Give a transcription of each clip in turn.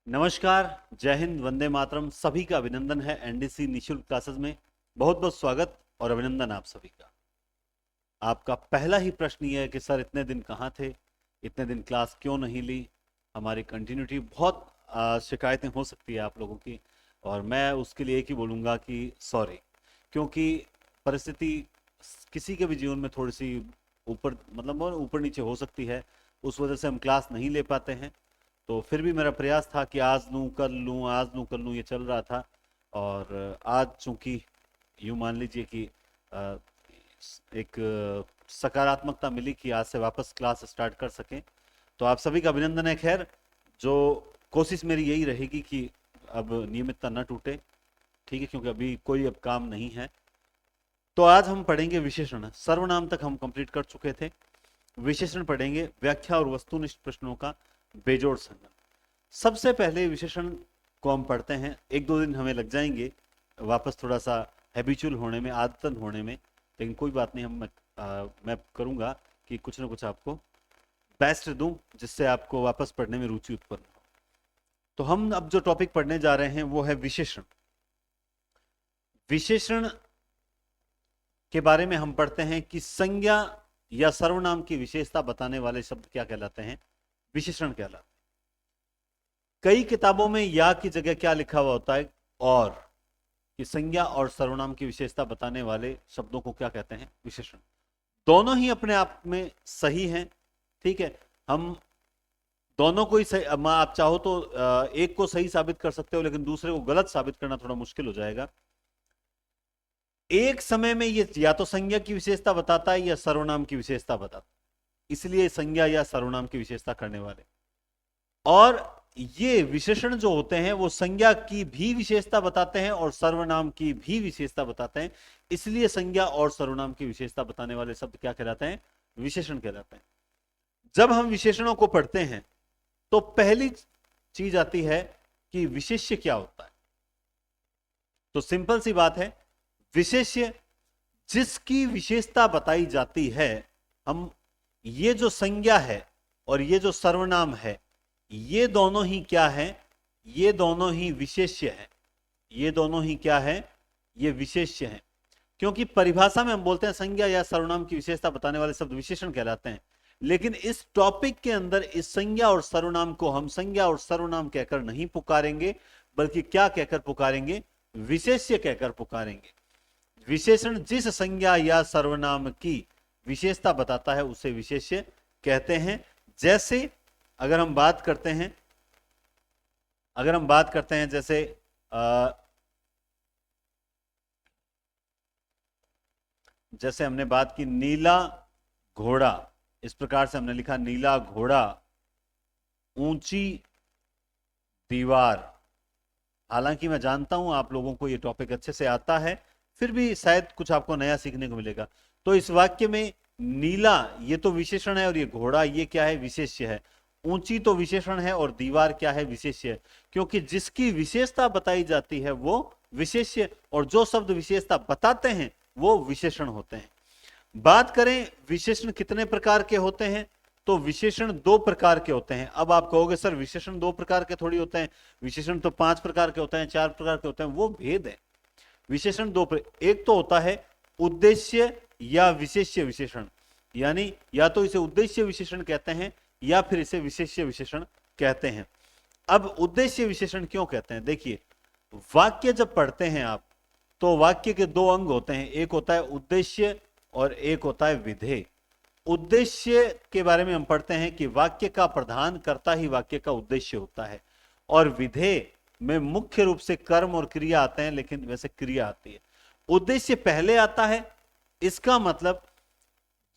नमस्कार। जय हिंद, वंदे मातरम। सभी का अभिनंदन है एनडीसी निशुल्क क्लासेस में। बहुत बहुत स्वागत और अभिनंदन आप सभी का। आपका पहला ही प्रश्न ये है कि सर इतने दिन कहाँ थे, इतने दिन क्लास क्यों नहीं ली। हमारी कंटिन्यूटी बहुत शिकायतें हो सकती है आप लोगों की, और मैं उसके लिए एक ही बोलूँगा कि सॉरी। क्योंकि परिस्थिति किसी के भी जीवन में थोड़ी सी ऊपर मतलब ऊपर नीचे हो सकती है, उस वजह से हम क्लास नहीं ले पाते हैं। तो फिर भी मेरा प्रयास था कि आज लूँ कल लूँ, आज लूँ कल लूँ, ये चल रहा था। और आज चूंकि यूँ मान लीजिए कि अ, एक सकारात्मकता मिली कि आज से वापस क्लास स्टार्ट कर सकें, तो आप सभी का अभिनंदन है। खैर, जो कोशिश मेरी यही रहेगी कि अब नियमितता न टूटे, ठीक है, क्योंकि अभी कोई अब काम नहीं है। तो आज हम पढ़ेंगे विशेषण। सर्वनाम तक हम कंप्लीट कर चुके थे। विशेषण पढ़ेंगे, व्याख्या और वस्तुनिष्ठ प्रश्नों का बेजोड़ संगम। सबसे पहले विशेषण को हम पढ़ते हैं। एक दो दिन हमें लग जाएंगे वापस थोड़ा सा हैबिचुअल होने में, आदतन होने में, लेकिन कोई बात नहीं। मैं करूंगा कि कुछ ना कुछ आपको बेस्ट दूं, जिससे आपको वापस पढ़ने में रुचि उत्पन्न हो। तो हम अब जो टॉपिक पढ़ने जा रहे हैं वो है विशेषण। विशेषण के बारे में हम पढ़ते हैं कि संज्ञा या सर्वनाम की विशेषता बताने वाले शब्द क्या कहलाते हैं? विशेषण कहलाते हैं। कई किताबों में या की जगह क्या लिखा हुआ होता है? और। कि संज्ञा और सर्वनाम की विशेषता बताने वाले शब्दों को क्या कहते हैं? विशेषण। दोनों ही अपने आप में सही हैं, ठीक है। हम दोनों को ही सही, आप चाहो तो एक को सही साबित कर सकते हो, लेकिन दूसरे को गलत साबित करना थोड़ा मुश्किल हो जाएगा। एक समय में ये या तो संज्ञा की विशेषता बताता है या सर्वनाम की विशेषता बताता है, इसलिए संज्ञा या सर्वनाम की विशेषता करने वाले। और ये विशेषण जो होते हैं वो संज्ञा की भी विशेषता बताते हैं और सर्वनाम की भी विशेषता बताते हैं, इसलिए संज्ञा और सर्वनाम की विशेषता बताने वाले शब्द क्या कहलाते हैं? विशेषण कहलाते हैं। जब हम विशेषणों को पढ़ते हैं तो पहली चीज आती है कि विशेष्य क्या होता है। तो सिंपल सी बात है, विशेष्य जिसकी विशेषता बताई जाती है। हम ये जो संज्ञा है और ये जो सर्वनाम है, ये दोनों ही क्या है? ये दोनों ही विशेष्य है। ये दोनों ही क्या है? ये विशेष्य है। क्योंकि परिभाषा में हम बोलते हैं संज्ञा या सर्वनाम की विशेषता बताने वाले शब्द विशेषण कहलाते हैं, लेकिन इस टॉपिक के अंदर इस संज्ञा और सर्वनाम को हम संज्ञा और सर्वनाम कहकर नहीं पुकारेंगे, बल्कि क्या कहकर पुकारेंगे? विशेष्य कहकर पुकारेंगे। विशेषण जिस संज्ञा या सर्वनाम की विशेषता बताता है उसे विशेष्य कहते हैं। जैसे अगर हम बात करते हैं जैसे जैसे हमने बात की नीला घोड़ा, इस प्रकार से हमने लिखा नीला घोड़ा, ऊंची दीवार। हालांकि मैं जानता हूं आप लोगों को ये टॉपिक अच्छे से आता है, फिर भी शायद कुछ आपको नया सीखने को मिलेगा। तो इस वाक्य में नीला ये तो विशेषण है और ये घोड़ा ये क्या है? विशेष्य है। ऊंची तो विशेषण है और दीवार क्या है? विशेष्य है। क्योंकि जिसकी विशेषता बताई जाती है वो विशेष्य, और जो शब्द विशेषता बताते हैं वो विशेषण होते हैं। बात करें विशेषण कितने प्रकार के होते हैं, तो विशेषण दो प्रकार के होते हैं। अब आप कहोगे सर विशेषण दो प्रकार के थोड़ी होते हैं, विशेषण तो 5 प्रकार के होते हैं, 4 प्रकार के होते हैं। वो भेद है। विशेषण एक तो होता है उद्देश्य या विशेष्य विशेषण, यानी या तो इसे उद्देश्य विशेषण कहते हैं या फिर इसे विशेष्य विशेषण कहते हैं। अब उद्देश्य विशेषण क्यों कहते हैं? देखिए, वाक्य जब पढ़ते हैं आप तो वाक्य के दो अंग होते हैं, एक होता है उद्देश्य और एक होता है विधेय। उद्देश्य के बारे में हम पढ़ते हैं कि वाक्य का प्रधान कर्ता ही वाक्य का उद्देश्य होता है, और विधेय में मुख्य रूप से कर्म और क्रिया आते हैं, लेकिन वैसे क्रिया आती है। उद्देश्य पहले आता है, इसका मतलब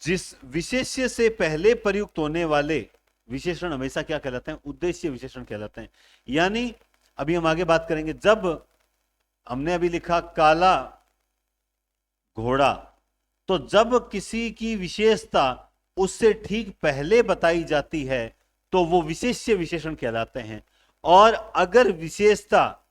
जिस विशेष्य से पहले प्रयुक्त होने वाले विशेषण हमेशा क्या कहलाते हैं? उद्देश्य विशेषण कहलाते हैं। यानी अभी हम आगे बात करेंगे, जब हमने अभी लिखा काला घोड़ा, तो जब किसी की विशेषता उससे ठीक पहले बताई जाती है तो वो विशेष्य विशेषण कहलाते हैं। और अगर विशेषता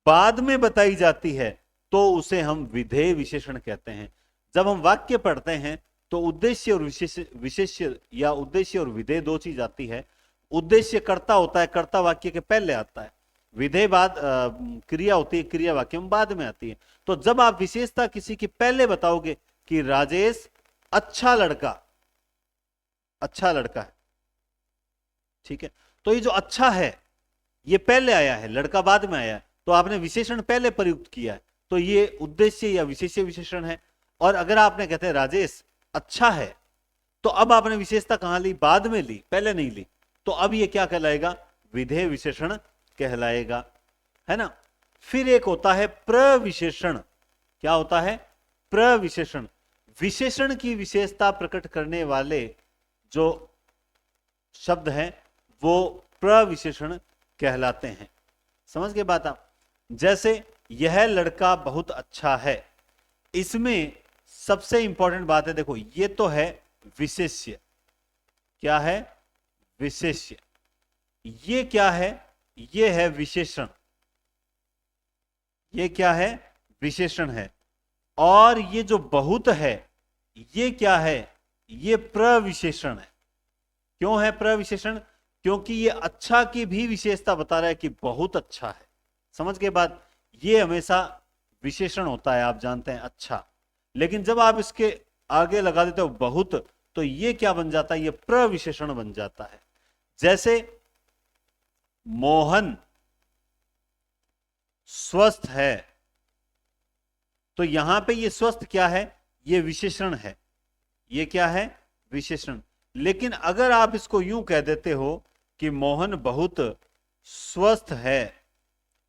बाद में बताई जाती है तो उसे हम विधेय विशेषण कहते हैं। जब हम वाक्य पढ़ते हैं तो उद्देश्य और विशेष्य या उद्देश्य और विधेय दो चीज आती है। उद्देश्य कर्ता होता है, कर्ता वाक्य के पहले आता है। विधेय बाद क्रिया होती है, क्रिया वाक्य में बाद में आती है। तो जब आप विशेषता किसी की पहले बताओगे कि राजेश अच्छा लड़का है, ठीक है, तो ये जो अच्छा है ये पहले आया है, लड़का बाद में आया है, तो आपने विशेषण पहले प्रयुक्त किया है, तो ये उद्देश्य या विशेष्य विशेषण है। और अगर आपने कहते हैं राजेश अच्छा है, तो अब आपने विशेषता कहां ली? बाद में ली, पहले नहीं ली। तो अब ये क्या कहलाएगा? विधेय विशेषण कहलाएगा, है ना। फिर एक होता है प्रविशेषण। क्या होता है? प्रविशेषण। विशेषण की विशेषता प्रकट करने वाले जो शब्द हैं वो प्रविशेषण कहलाते हैं। समझ गए बात आप? जैसे यह लड़का बहुत अच्छा है, इसमें सबसे इंपॉर्टेंट बात है, देखो ये तो है विशेष्य। क्या है? विशेष्य। ये क्या है? ये है विशेषण। ये क्या है? विशेषण है। और ये जो बहुत है ये क्या है? ये प्रविशेषण है। क्यों है प्रविशेषण? क्योंकि ये अच्छा की भी विशेषता बता रहा है कि बहुत अच्छा है। समझ गए बात? ये हमेशा विशेषण होता है, आप जानते हैं, अच्छा। लेकिन जब आप इसके आगे लगा देते हो बहुत, तो ये क्या बन जाता है? ये प्रविशेषण बन जाता है। जैसे मोहन स्वस्थ है, तो यहां पे ये स्वस्थ क्या है? ये विशेषण है। ये क्या है? विशेषण। लेकिन अगर आप इसको यूं कह देते हो कि मोहन बहुत स्वस्थ है,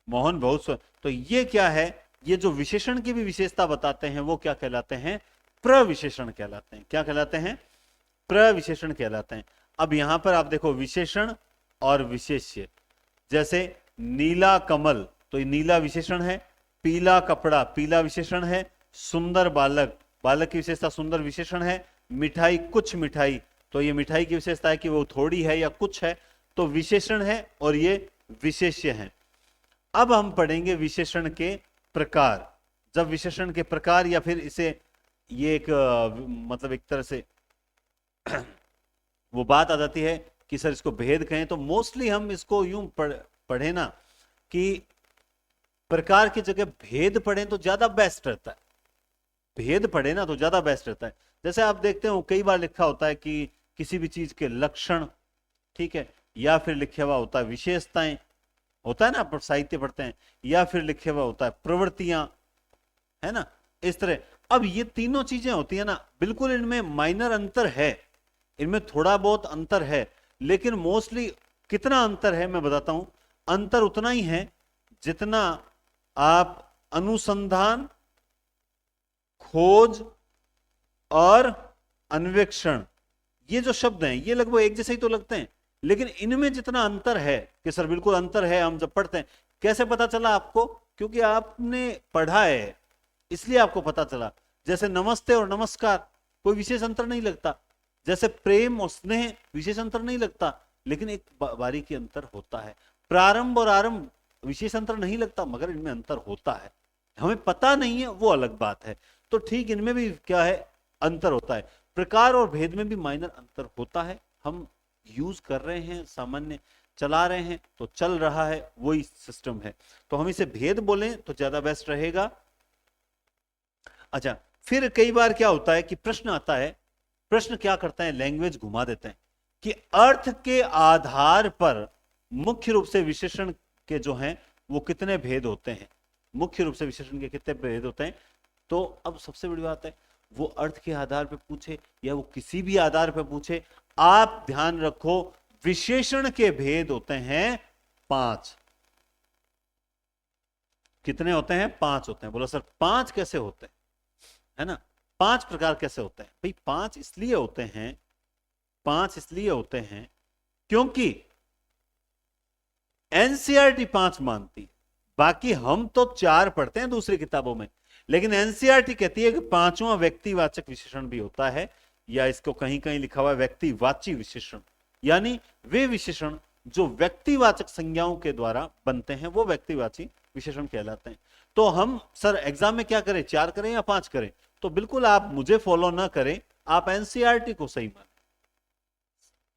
मोहन बहुत स्वस्थ, तो ये क्या है? ये जो विशेषण की भी विशेषता बताते हैं वो क्या कहलाते हैं? प्रविशेषण कहलाते हैं। क्या कहलाते हैं? प्रविशेषण कहलाते हैं। अब यहां पर आप देखो विशेषण और विशेष्य। जैसे नीला कमल, तो ये नीला विशेषण है। पीला कपड़ा, पीला विशेषण है। सुंदर बालक, बालक की विशेषता सुंदर विशेषण है। मिठाई, कुछ मिठाई, तो ये मिठाई की विशेषता है कि वो थोड़ी है या कुछ है, तो विशेषण है और ये विशेष्य है। अब हम पढ़ेंगे विशेषण के प्रकार। जब विशेषण के प्रकार, या फिर इसे ये एक मतलब एक तरह से वो बात आ जाती है कि सर इसको भेद कहें, तो मोस्टली हम इसको यूं पढ़े ना कि प्रकार की जगह भेद पढ़ें तो ज्यादा बेस्ट रहता है। भेद पढ़े ना तो ज्यादा बेस्ट रहता है। जैसे आप देखते हो कई बार लिखा होता है कि किसी भी चीज के लक्षण, ठीक है, या फिर लिखा हुआ होता है विशेषताएं, होता है ना, आप साहित्य पढ़ते हैं, या फिर लिखे हुआ होता है प्रवृत्तियां, है ना, इस तरह। अब ये तीनों चीजें होती है ना, बिल्कुल इनमें माइनर अंतर है, इनमें थोड़ा बहुत अंतर है, लेकिन मोस्टली कितना अंतर है मैं बताता हूं। अंतर उतना ही है जितना आप अनुसंधान, खोज और अन्वेषण, ये जो शब्द हैं ये लगभग एक जैसे ही तो लगते हैं, लेकिन इनमें जितना अंतर है कि सर बिल्कुल अंतर है, हम जब पढ़ते हैं, कैसे पता चला आपको? क्योंकि आपने पढ़ा है इसलिए आपको पता चला। जैसे नमस्ते और नमस्कार, कोई विशेष अंतर नहीं लगता। जैसे प्रेम और स्नेह, विशेष अंतर नहीं लगता, लेकिन एक बारीकी अंतर होता है। प्रारंभ और आरंभ, विशेष अंतर नहीं लगता, मगर इनमें अंतर होता है, हमें पता नहीं है, वो अलग बात है। तो ठीक इनमें भी क्या है? अंतर होता है। प्रकार और भेद में भी माइनर अंतर होता है। हम यूज कर रहे हैं, सामान्य चला रहे हैं तो चल रहा है, वही सिस्टम है, तो हम इसे भेद बोलें तो ज्यादा बेस्ट रहेगा। अच्छा, फिर कई बार क्या होता है कि प्रश्न आता है, प्रश्न क्या करते हैं? लैंग्वेज घुमा देते हैं कि अर्थ के आधार पर मुख्य रूप से विशेषण के जो हैं वो कितने भेद होते हैं, मुख्य रूप से विशेषण के कितने भेद होते हैं। तो अब सबसे बड़ी बात है, वो अर्थ के आधार पर पूछे या वो किसी भी आधार पर पूछे, आप ध्यान रखो विशेषण के भेद होते हैं 5। कितने होते हैं? 5 होते हैं। बोलो सर 5 कैसे होते हैं, है ना, 5 प्रकार कैसे होते हैं? भाई 5 इसलिए होते हैं, 5 इसलिए होते हैं क्योंकि एनसीईआरटी 5 मानती है। बाकी हम तो 4 पढ़ते हैं दूसरी किताबों में, लेकिन एनसीईआरटी कहती है कि 5वां व्यक्तिवाचक विशेषण भी होता है, या इसको कहीं कहीं लिखा हुआ है व्यक्तिवाची विशेषण, यानी वे विशेषण जो व्यक्तिवाचक संज्ञाओं के द्वारा बनते हैं वो व्यक्तिवाची विशेषण कहलाते हैं। तो हम सर एग्जाम में क्या करें, 4 करें या 5 करें? तो बिल्कुल आप मुझे फॉलो ना करें, आप एनसीईआरटी को सही माने।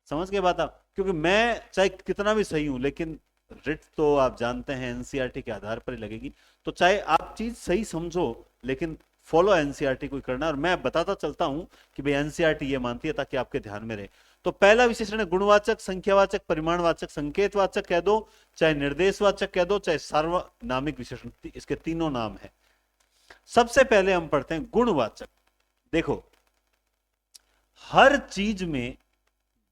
समझ के बात आप, क्योंकि मैं चाहे कितना भी सही हूं, लेकिन रिट तो आप जानते हैं एनसीईआरटी के आधार पर ही लगेगी। तो चाहे आप चीज सही समझो, लेकिन फॉलो एनसीईआरटी को करना। और मैं बताता चलता हूं कि भाई एनसीईआरटी ये मानती है, ताकि आपके ध्यान में रहे। तो पहला विशेषण है गुणवाचक, संख्यावाचक, परिमाणवाचक, संकेतवाचक कह दो, चाहे निर्देशवाचक कह दो, चाहे सार्वनामिक विशेषण, इसके तीनों नाम है। सबसे पहले हम पढ़ते हैं गुणवाचक। देखो, हर चीज में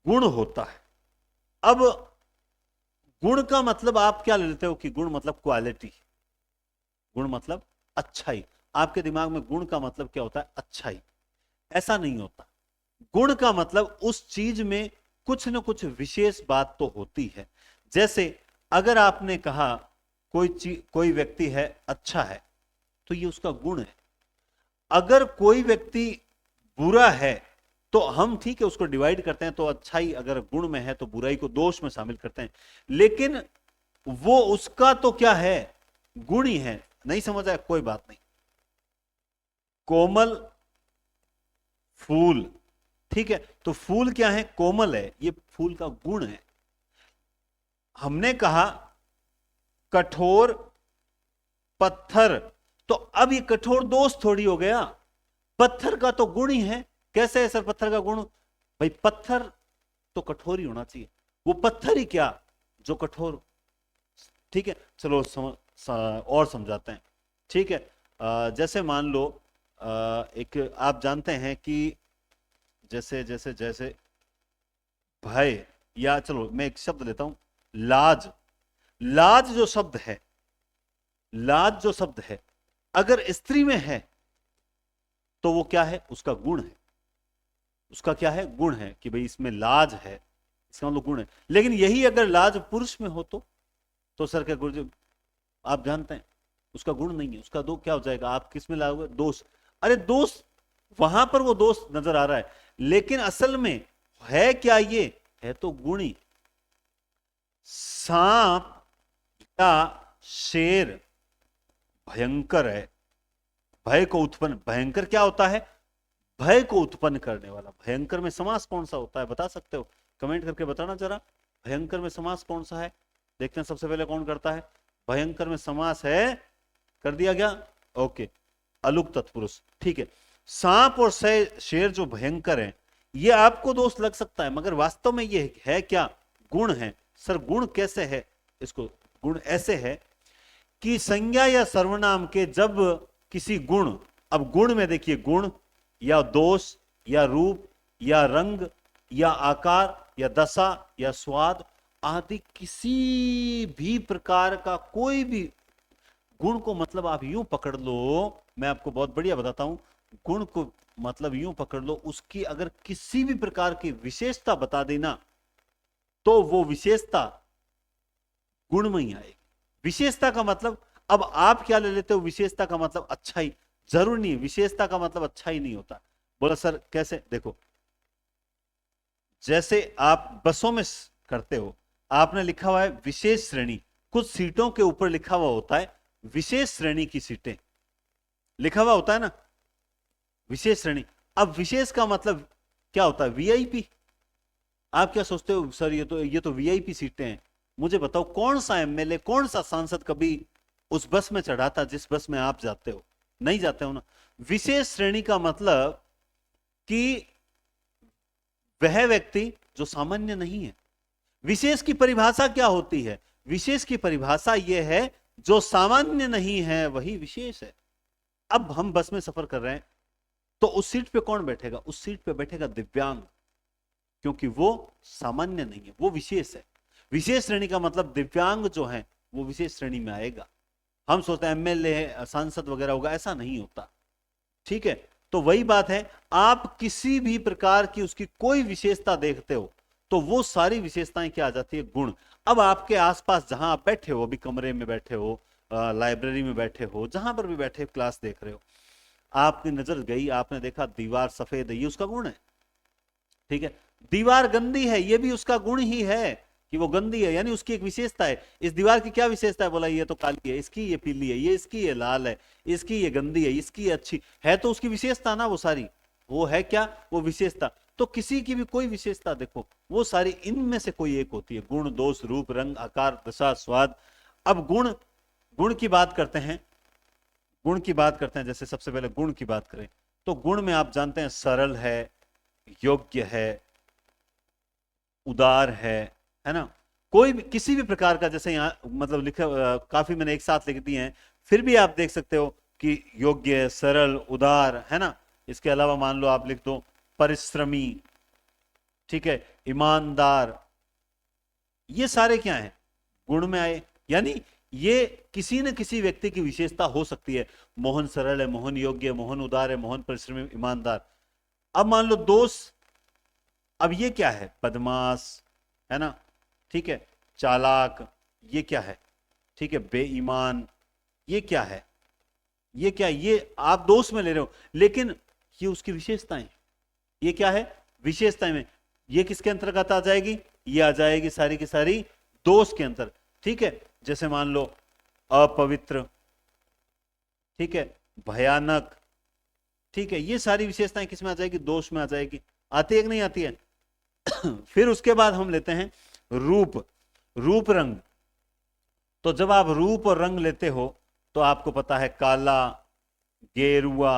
गुण होता है। अब गुण का मतलब आप क्या लेते हो कि गुण मतलब क्वालिटी, गुण मतलब अच्छाई। आपके दिमाग में गुण का मतलब क्या होता है? अच्छाई। ऐसा नहीं होता। गुण का मतलब उस चीज में कुछ ना कुछ विशेष बात तो होती है। जैसे अगर आपने कहा कोई व्यक्ति है अच्छा है, तो ये उसका गुण है। अगर कोई व्यक्ति बुरा है, तो हम ठीक है उसको डिवाइड करते हैं, तो अच्छाई अगर गुण में है तो बुराई को दोष में शामिल करते हैं। लेकिन वो उसका तो क्या है? गुण ही है। नहीं समझ आया? कोई बात नहीं। कोमल फूल, ठीक है, तो फूल क्या है? कोमल है, ये फूल का गुण है। हमने कहा कठोर पत्थर, तो अब ये कठोर दोष थोड़ी हो गया, पत्थर का तो गुण ही है। कैसे है सर पत्थर का गुण? भाई पत्थर तो कठोर ही होना चाहिए, वो पत्थर ही क्या जो कठोर। ठीक है, चलो और समझाते हैं। ठीक है, जैसे मान लो एक आप जानते हैं कि जैसे जैसे जैसे भय, या चलो मैं एक शब्द लेता हूं, लाज। लाज जो शब्द है, लाज जो शब्द है, अगर स्त्री में है तो वो क्या है? उसका गुण है। उसका क्या है? गुण है कि भाई इसमें लाज है, इसका मतलब गुण है। लेकिन यही अगर लाज पुरुष में हो तो सर क्या गुरु जी आप जानते हैं उसका गुण नहीं है, उसका दो क्या हो जाएगा? आप किस में लाओगे? दोष। अरे दोष, वहां पर वो दोष नजर आ रहा है, लेकिन असल में है क्या? ये है तो गुणी। सांप या शेर भयंकर है, भय को उत्पन्न, भयंकर क्या होता है? भय को उत्पन्न करने वाला। भयंकर में समास कौन सा होता है? बता सकते हो? कमेंट करके बताना जरा, भयंकर में समास कौन सा है? देखते हैं सबसे पहले कौन करता है। भयंकर में समास है, कर दिया गया, ओके, अलुक तत्पुरुष। ठीक है, सांप और शेर जो भयंकर है, ये आपको दोष लग सकता है, मगर वास्तव में ये है क्या? गुण है। सर गुण कैसे है? इसको गुण ऐसे है कि संज्ञा या सर्वनाम के जब किसी गुण, अब गुण में देखिए, गुण या दोष या रूप या रंग या आकार या दशा या स्वाद आदि किसी भी प्रकार का कोई भी गुण को मतलब आप यूं पकड़ लो, मैं आपको बहुत बढ़िया बताता हूं, गुण को मतलब यूं पकड़ लो, उसकी अगर किसी भी प्रकार की विशेषता बता देना तो वो विशेषता गुण में ही आएगी। विशेषता का मतलब, अब आप क्या ले लेते हो? विशेषता का मतलब अच्छाई, जरूर नहीं, विशेषता का मतलब अच्छा ही नहीं होता। बोला सर कैसे? देखो, जैसे आप बसों में करते हो, आपने लिखा हुआ है विशेष श्रेणी, कुछ सीटों के ऊपर लिखा हुआ होता है विशेष श्रेणी की सीटें, लिखा हुआ होता है ना, विशेष श्रेणी। अब विशेष का मतलब क्या होता है? वीआईपी। आप क्या सोचते हो सर ये तो वीआईपी सीटें हैं। मुझे बताओ कौन सा एमएलए, कौन सा सांसद कभी उस बस में चढ़ा था जिस बस में आप जाते हो? नहीं जाते हो ना। विशेष श्रेणी का मतलब कि वह व्यक्ति जो सामान्य नहीं है। विशेष की परिभाषा क्या होती है? विशेष की परिभाषा यह है जो सामान्य नहीं है वही विशेष है। अब हम बस में सफर कर रहे हैं, तो उस सीट पे कौन बैठेगा? उस सीट पे बैठेगा दिव्यांग, क्योंकि वो सामान्य नहीं है, वो विशेष है। विशेष श्रेणी का मतलब दिव्यांग जो है वो विशेष श्रेणी में आएगा। हम सोचते हैं एमएलए है, सांसद वगैरह होगा, ऐसा नहीं होता। ठीक है, तो वही बात है, आप किसी भी प्रकार की उसकी कोई विशेषता देखते हो तो वो सारी विशेषताएं क्या आ जाती है? गुण। अब आपके आसपास जहां आप बैठे हो, अभी कमरे में बैठे हो, लाइब्रेरी में बैठे हो, जहां पर भी बैठे क्लास देख रहे हो, आपकी नजर गई, आपने देखा दीवार सफेद है, ये उसका गुण है। ठीक है, दीवार गंदी है, ये भी उसका गुण ही है कि वो गंदी है, यानी उसकी एक विशेषता है। इस दीवार की क्या विशेषता है? बोला ये तो काली है, इसकी ये पीली है, ये इसकी ये लाल है, इसकी ये गंदी है, इसकी ये अच्छी है, तो उसकी विशेषता ना वो सारी, वो है क्या, वो विशेषता। तो किसी की भी कोई विशेषता देखो, वो सारी इनमें से कोई एक होती है, गुण, दोष, रूप, रंग, आकार, दशा, स्वाद। अब गुण, गुण की बात करते हैं, गुण की बात करते हैं। जैसे सबसे पहले गुण की बात करें तो गुण में आप जानते हैं सरल है, योग्य है, उदार है ना। कोई भी किसी भी प्रकार का, जैसे यहां मतलब लिखा, काफी मैंने एक साथ लिख दिए हैं, फिर भी आप देख सकते हो कि योग्य, सरल, उदार, है ना। इसके अलावा मान लो आप लिख दो परिश्रमी, ठीक है, ईमानदार, ये सारे क्या हैं, गुण में आए। यानी ये किसी न किसी व्यक्ति की विशेषता हो सकती है। मोहन सरल है, मोहन योग्य है, मोहन उदार है, मोहन परिश्रमी, ईमानदार। अब मान लो दोष, अब ये क्या है, बदमाश, है ना, ठीक है, चालाक, ये क्या है, ठीक है, बेईमान, ये क्या है, ये क्या, ये आप दोष में ले रहे हो, लेकिन ये उसकी विशेषताएं, ये क्या है, विशेषताएं में। ये किसके अंतर्गत आ जाएगी, ये आ जाएगी सारी की सारी दोष के अंतर, ठीक है। जैसे मान लो अपवित्र, ठीक है, भयानक, ठीक है, ये सारी विशेषताएं किस में आ जाएगी, दोष में आ जाएगी। आती है कि नहीं आती है। फिर उसके बाद हम लेते हैं रूप, रूप रंग। तो जब आप रूप और रंग लेते हो तो आपको पता है काला, गेरुआ,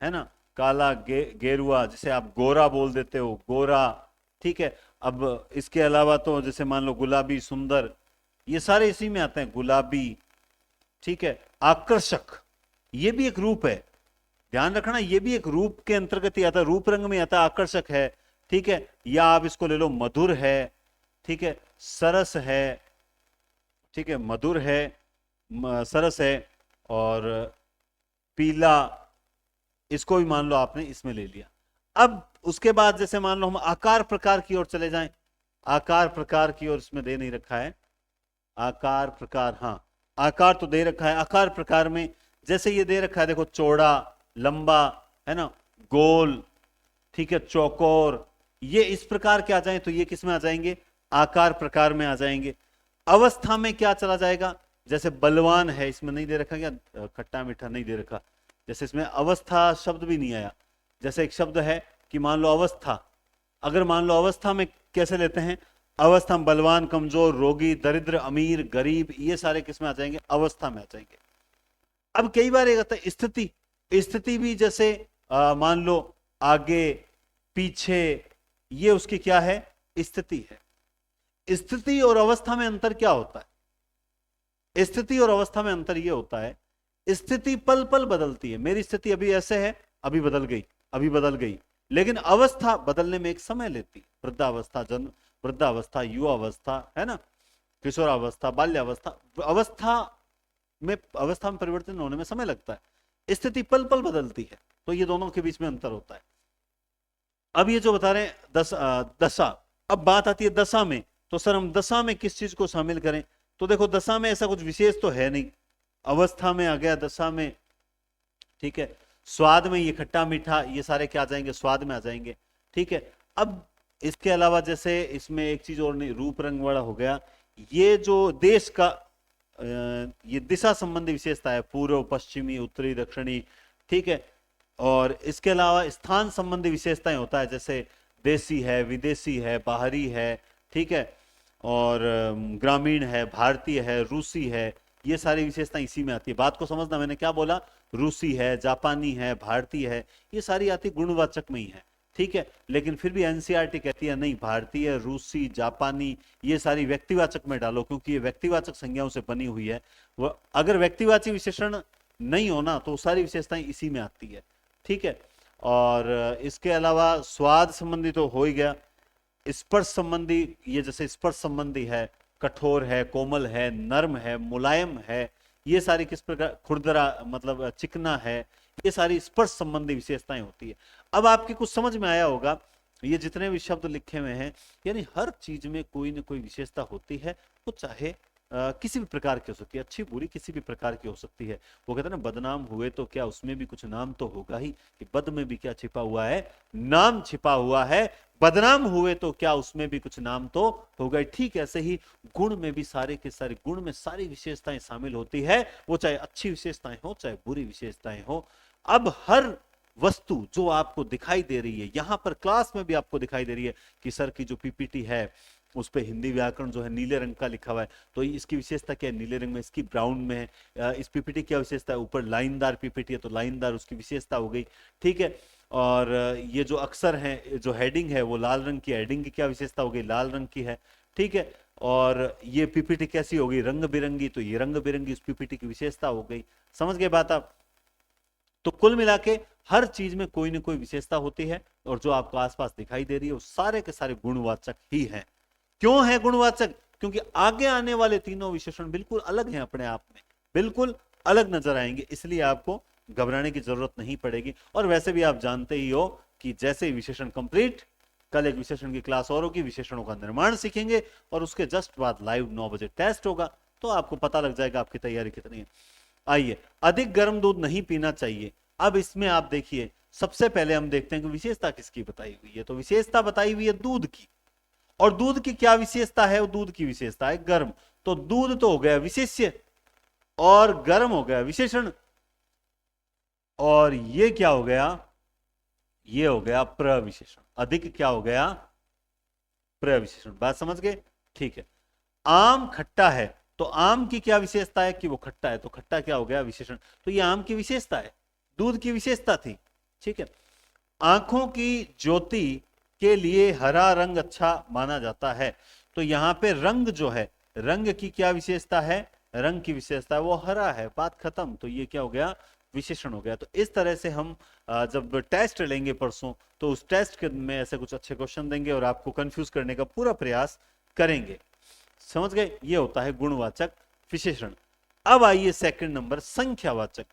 है ना, काला, गेरुआ, जिसे आप गोरा बोल देते हो, गोरा, ठीक है। अब इसके अलावा तो जैसे मान लो गुलाबी, सुंदर, ये सारे इसी में आते हैं, गुलाबी, ठीक है, आकर्षक, ये भी एक रूप है, ध्यान रखना, ये भी एक रूप के अंतर्गत ही आता है, रूप रंग में आता है, आकर्षक है, ठीक है। या आप इसको ले लो मधुर है, ठीक है, सरस है, ठीक है, मधुर है, सरस है, और पीला, इसको भी मान लो आपने इसमें ले लिया। अब उसके बाद जैसे मान लो हम आकार प्रकार की ओर चले जाएं, आकार प्रकार की ओर इसमें दे नहीं रखा है, आकार प्रकार, हाँ आकार तो दे रखा है। आकार प्रकार में जैसे ये दे रखा है, देखो चौड़ा, लंबा, है ना, गोल, ठीक है, चौकोर, ये इस प्रकार के आ जाएं तो ये किस में आ जाएंगे, आकार प्रकार में आ जाएंगे। अवस्था में क्या चला जाएगा, जैसे बलवान है, इसमें नहीं दे रखा, क्या खट्टा मीठा नहीं दे रखा, जैसे इसमें अवस्था शब्द भी नहीं आया। जैसे एक शब्द है कि मान लो अवस्था, अगर मान लो अवस्था में कैसे लेते हैं, अवस्था में बलवान, कमजोर, रोगी, दरिद्र, अमीर, गरीब, ये सारे किस में आ जाएंगे, अवस्था में आ जाएंगे। अब कई बार ये कहता है स्थिति, स्थिति भी जैसे मान लो आगे पीछे, ये उसकी क्या है, स्थिति है। स्थिति और अवस्था में अंतर क्या होता है, स्थिति और अवस्था में अंतर ये होता है, स्थिति पल पल बदलती है, मेरी स्थिति अभी ऐसे है, अभी बदल गई, अभी बदल गई, लेकिन अवस्था बदलने में एक समय लेती, वृद्धावस्था, जन्म, वृद्धावस्था, युवावस्था, है ना, किशोरावस्था, बाल्यावस्था, अवस्था में परिवर्तन होने में समय लगता है, स्थिति पल पल बदलती है, तो ये दोनों के बीच में अंतर होता है। अब ये जो बता रहे हैं दशा, अब बात आती है दशा में, तो सर हम दशा में किस चीज को शामिल करें, तो देखो दशा में ऐसा कुछ विशेष तो है नहीं, अवस्था में आ गया, दशा में, ठीक है, स्वाद में ये खट्टा मीठा, ये सारे क्या आ जाएंगे, स्वाद में आ जाएंगे, ठीक है। अब इसके अलावा जैसे इसमें एक चीज और नहीं, रूप रंग वाला हो गया, ये जो देश का ये दिशा संबंधी विशेषता है, पूर्व, पश्चिमी, उत्तरी, दक्षिणी, ठीक है। और इसके अलावा स्थान संबंधी विशेषताएं होता है, जैसे देसी है, विदेशी है, बाहरी है, ठीक है, और ग्रामीण है, भारतीय है, रूसी है, ये सारी विशेषताएं इसी में आती है। बात को समझना, मैंने क्या बोला, रूसी है, जापानी है, भारतीय है, ये सारी आती गुणवाचक में ही है, ठीक है। लेकिन फिर भी एनसीईआरटी कहती है नहीं, भारतीय, रूसी, जापानी, ये सारी व्यक्तिवाचक में डालो, क्योंकि ये व्यक्तिवाचक संज्ञाओं से बनी हुई है। वो अगर व्यक्तिवाची विशेषण नहीं होना तो सारी विशेषताएं इसी में आती है, ठीक है। और इसके अलावा स्वाद संबंधी तो हो ही गया, स्पर्श संबंधी, ये जैसे स्पर्श संबंधी है, कठोर है, कोमल है, नर्म है, मुलायम है, ये सारी किस प्रकार, खुरदरा मतलब चिकना है, ये सारी स्पर्श संबंधी विशेषताएं होती है। अब आपके कुछ समझ में आया होगा, ये जितने भी शब्द लिखे हुए हैं, यानी हर चीज में कोई ना कोई विशेषता होती है, वो चाहे किसी भी प्रकार की हो सकती है, अच्छी बुरी किसी भी प्रकार की हो सकती है। वो कहते हैं ना, बदनाम हुए तो क्या, उसमें भी कुछ नाम तो होगा ही, कि बद में भी क्या छिपा हुआ है, नाम छिपा हुआ है, बदनाम हुए तो क्या, उसमें भी कुछ नाम तो होगा। ठीक ऐसे ही गुण में भी सारे के सारे, गुण में सारी विशेषताएं शामिल होती है, वो चाहे अच्छी विशेषताएं हो, चाहे बुरी विशेषताएं हो। अब हर वस्तु जो आपको दिखाई दे रही है, यहां पर क्लास में भी आपको दिखाई दे रही है कि सर की जो पीपीटी है उस पे हिंदी व्याकरण जो है नीले रंग का लिखा हुआ है, तो इसकी विशेषता क्या है, नीले रंग में, इसकी ब्राउन में है। इस पीपीटी क्या विशेषता है, ऊपर लाइनदार पीपीटी है तो लाइनदार उसकी विशेषता हो गई, ठीक है। और ये जो अक्षर है, जो हेडिंग है वो लाल रंग की, हेडिंग की क्या विशेषता हो गई, लाल रंग की है, ठीक है। और ये पीपीटी कैसी होगी, रंग बिरंगी, तो ये रंग बिरंगी उस पीपीटी की विशेषता हो गई। समझ गए बात आप? तो कुल मिला के हर चीज में कोई ना कोई विशेषता होती है, और जो आपको आसपास दिखाई दे रही है वो सारे के सारे गुणवाचक ही हैं। क्यों है गुणवाचक? क्योंकि आगे आने वाले तीनों विशेषण बिल्कुल अलग हैं, अपने आप में बिल्कुल अलग नजर आएंगे, इसलिए आपको घबराने की जरूरत नहीं पड़ेगी। और वैसे भी आप जानते ही हो कि जैसे ही विशेषण कंप्लीट, कल एक विशेषण की क्लास और होगी, विशेषणों का निर्माण सीखेंगे, और उसके जस्ट बाद लाइव 9 बजे टेस्ट होगा, तो आपको पता लग जाएगा आपकी तैयारी कितनी है। आइए, अधिक गर्म दूध नहीं पीना चाहिए। अब इसमें आप देखिए, सबसे पहले हम देखते हैं कि विशेषता किसकी बताई हुई है। तो विशेषता बताई हुई है दूध की, और दूध की क्या विशेषता है, दूध की विशेषता है गर्म। तो दूध तो हो गया विशेष्य, और गर्म हो गया विशेषण, और ये क्या हो गया, ये हो गया प्रविशेषण। अधिक क्या हो गया, प्रविशेषण। बात समझ गए? ठीक है। आम खट्टा है, तो आम की क्या विशेषता है कि वो खट्टा है, तो खट्टा क्या हो गया, विशेषण। तो ये आम की विशेषता है, दूध की विशेषता थी, ठीक है। आंखों की ज्योति के लिए हरा रंग अच्छा माना जाता है, तो यहां पे रंग जो है, रंग की क्या विशेषता है, रंग की विशेषता है वो हरा है, बात खत्म। तो ये क्या हो गया, विशेषण हो गया। तो इस तरह से हम जब टेस्ट लेंगे परसों, तो उस टेस्ट में ऐसे कुछ अच्छे क्वेश्चन देंगे और आपको कंफ्यूज करने का पूरा प्रयास करेंगे। समझ गए? ये होता है गुणवाचक विशेषण। अब आइए सेकंड नंबर, संख्यावाचक।